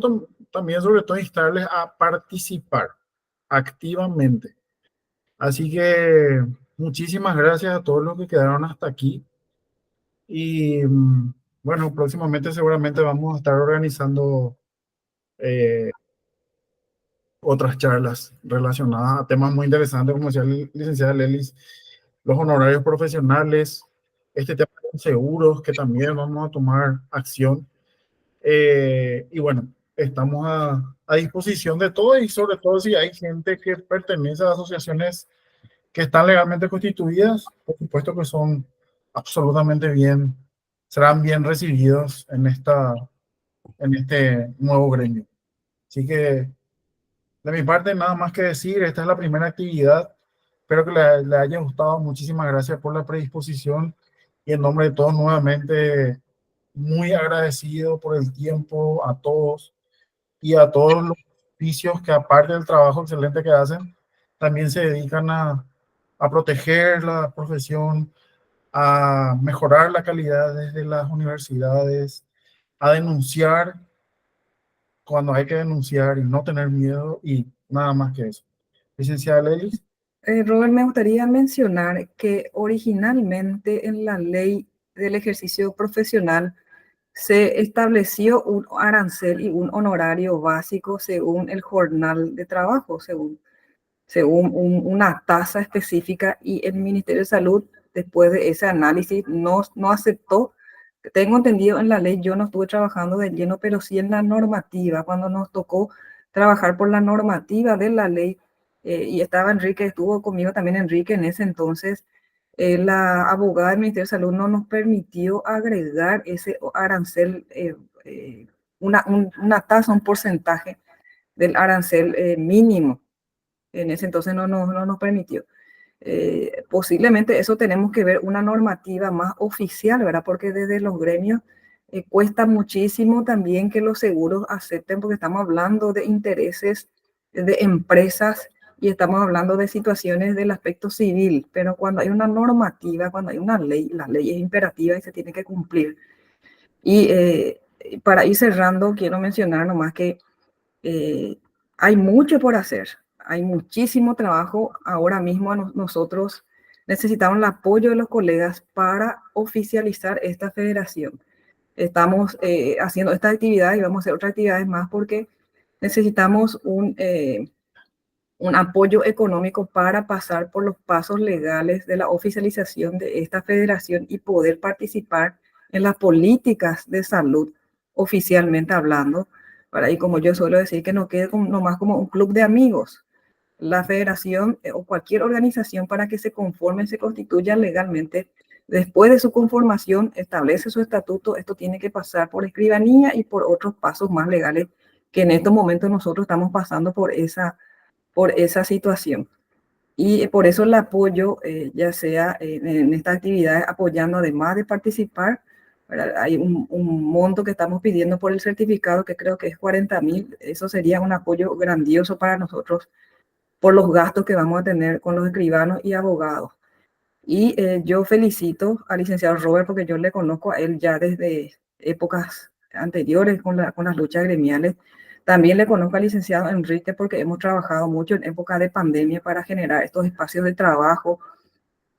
también sobre todo instarles a participar activamente. Así que muchísimas gracias a todos los que quedaron hasta aquí. Y bueno, próximamente seguramente vamos a estar organizando otras charlas relacionadas a temas muy interesantes, como decía la licenciada Lelis, los honorarios profesionales, este tema de los seguros, que también vamos a tomar acción. Y bueno, estamos a disposición de todo, y sobre todo si hay gente que pertenece a asociaciones que están legalmente constituidas, por supuesto que son absolutamente bien, serán bien recibidos en este nuevo gremio. Así que de mi parte nada más que decir, esta es la primera actividad, espero que le haya gustado, muchísimas gracias por la predisposición y en nombre de todos nuevamente muy agradecido por el tiempo a todos y a todos los oficios que aparte del trabajo excelente que hacen, también se dedican a proteger la profesión, a mejorar la calidad desde las universidades, a denunciar cuando hay que denunciar y no tener miedo y nada más que eso. Licenciada Lelis. Robert, me gustaría mencionar que originalmente en la ley del ejercicio profesional se estableció un arancel y un honorario básico según el jornal de trabajo, según una tasa específica, y el Ministerio de Salud, después de ese análisis, no aceptó. Tengo entendido en la ley, yo no estuve trabajando de lleno, pero sí en la normativa, cuando nos tocó trabajar por la normativa de la ley, y estaba Enrique, estuvo conmigo también Enrique en ese entonces, la abogada del Ministerio de Salud no nos permitió agregar ese arancel, una tasa, un porcentaje del arancel mínimo. En ese entonces no nos permitió. Posiblemente eso tenemos que ver una normativa más oficial, ¿verdad? Porque desde los gremios cuesta muchísimo también que los seguros acepten, porque estamos hablando de intereses de empresas y estamos hablando de situaciones del aspecto civil, pero cuando hay una normativa, cuando hay una ley, la ley es imperativa y se tiene que cumplir. Y para ir cerrando, quiero mencionar nomás que hay mucho por hacer, hay muchísimo trabajo. Ahora mismo nosotros necesitamos el apoyo de los colegas para oficializar esta federación. Estamos haciendo esta actividad y vamos a hacer otras actividades más porque necesitamos un apoyo económico para pasar por los pasos legales de la oficialización de esta federación y poder participar en las políticas de salud oficialmente hablando. Y como yo suelo decir, que no quede nomás como un club de amigos. La federación o cualquier organización, para que se conforme, se constituya legalmente, después de su conformación, establece su estatuto. Esto tiene que pasar por escribanía y por otros pasos más legales que en estos momentos nosotros estamos pasando por esa situación. Y por eso el apoyo, ya sea en esta actividad, apoyando además de participar, ¿verdad? Hay un monto que estamos pidiendo por el certificado, que creo que es 40.000. Eso sería un apoyo grandioso para nosotros por los gastos que vamos a tener con los escribanos y abogados. Y yo felicito al licenciado Robert, porque yo le conozco a él ya desde épocas anteriores con las luchas gremiales. También le conozco al licenciado Enrique porque hemos trabajado mucho en época de pandemia para generar estos espacios de trabajo.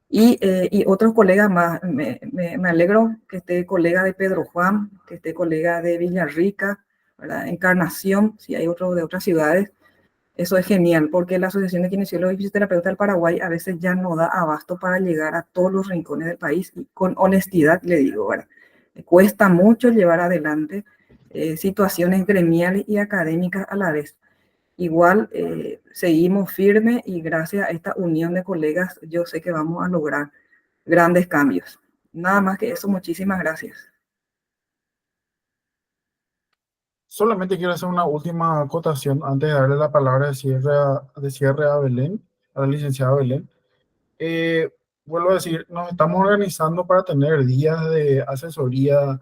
Y otros colegas más. Me alegro que esté colega de Pedro Juan, que esté colega de Villarrica, ¿verdad? Encarnación, si hay otro de otras ciudades. Eso es genial, porque la Asociación de Kinesiólogos y Fisioterapeutas del Paraguay a veces ya no da abasto para llegar a todos los rincones del país, y con honestidad le digo, ¿verdad? Cuesta mucho llevar adelante situaciones gremiales y académicas a la vez. Igual seguimos firmes y gracias a esta unión de colegas yo sé que vamos a lograr grandes cambios. Nada más que eso, muchísimas gracias. Solamente quiero hacer una última acotación antes de darle la palabra de cierre a Belén, a la licenciada Belén. Vuelvo a decir, nos estamos organizando para tener días de asesoría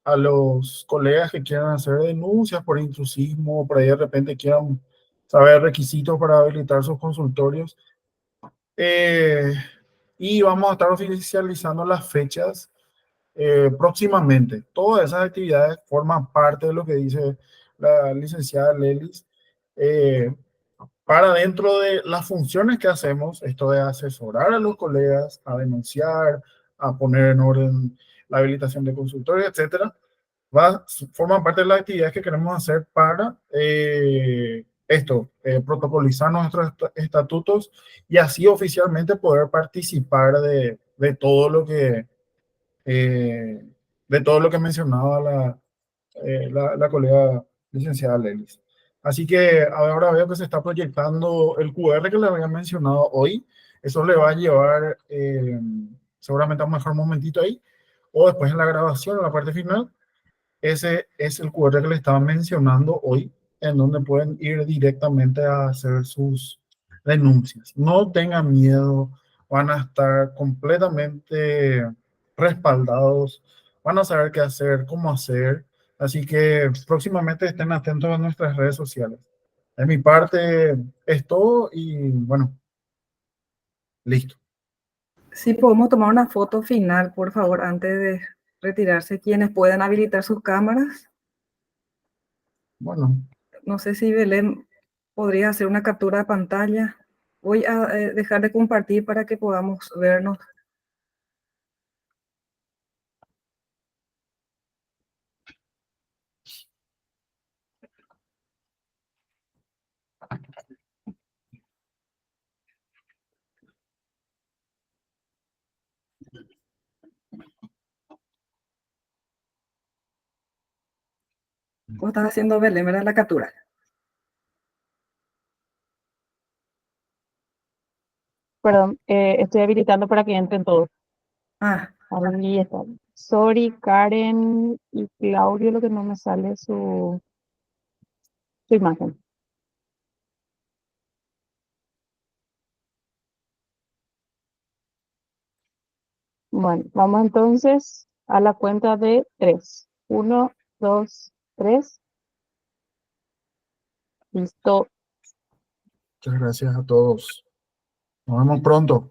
a los colegas que quieran hacer denuncias por intrusismo, por ahí de repente quieran saber requisitos para habilitar sus consultorios. Y vamos a estar oficializando las fechas próximamente. Todas esas actividades forman parte de lo que dice la licenciada Lelis. Para dentro de las funciones que hacemos, esto de asesorar a los colegas, a denunciar, a poner en orden la habilitación de consultorios, etcétera, forman parte de las actividades que queremos hacer para protocolizar nuestros estatutos y así oficialmente poder participar de todo lo que eh, mencionaba la colega licenciada Lelis. Así que ahora veo que se está proyectando el QR que le había mencionado hoy. Eso le va a llevar seguramente a un mejor momentito ahí, o después en la grabación, en la parte final. Ese es el QR que le estaba mencionando hoy, en donde pueden ir directamente a hacer sus denuncias. No tengan miedo, van a estar completamente respaldados, van a saber qué hacer, cómo hacer. Así que próximamente estén atentos a nuestras redes sociales. De mi parte es todo y bueno, listo. Si podemos tomar una foto final, por favor, antes de retirarse, quienes puedan habilitar sus cámaras. Bueno, No sé si Belén podría hacer una captura de pantalla. Voy a dejar de compartir para que podamos vernos. ¿Cómo estás haciendo, Belén? ¿Verdad? La captura. Perdón, estoy habilitando para que entren todos. Ah, Ahí está. Sorry, Karen y Claudio, lo que no me sale su imagen. Bueno, vamos entonces a la cuenta de 3. 1, 2, 3. Listo. Muchas gracias a todos. Nos vemos pronto.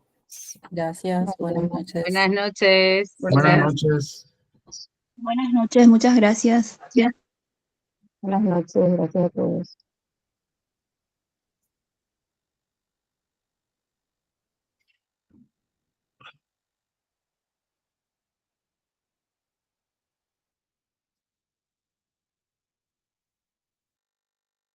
Gracias, buenas noches. Buenas noches. Buenas Gracias. noches. Buenas noches, muchas gracias. Buenas noches, gracias a todos.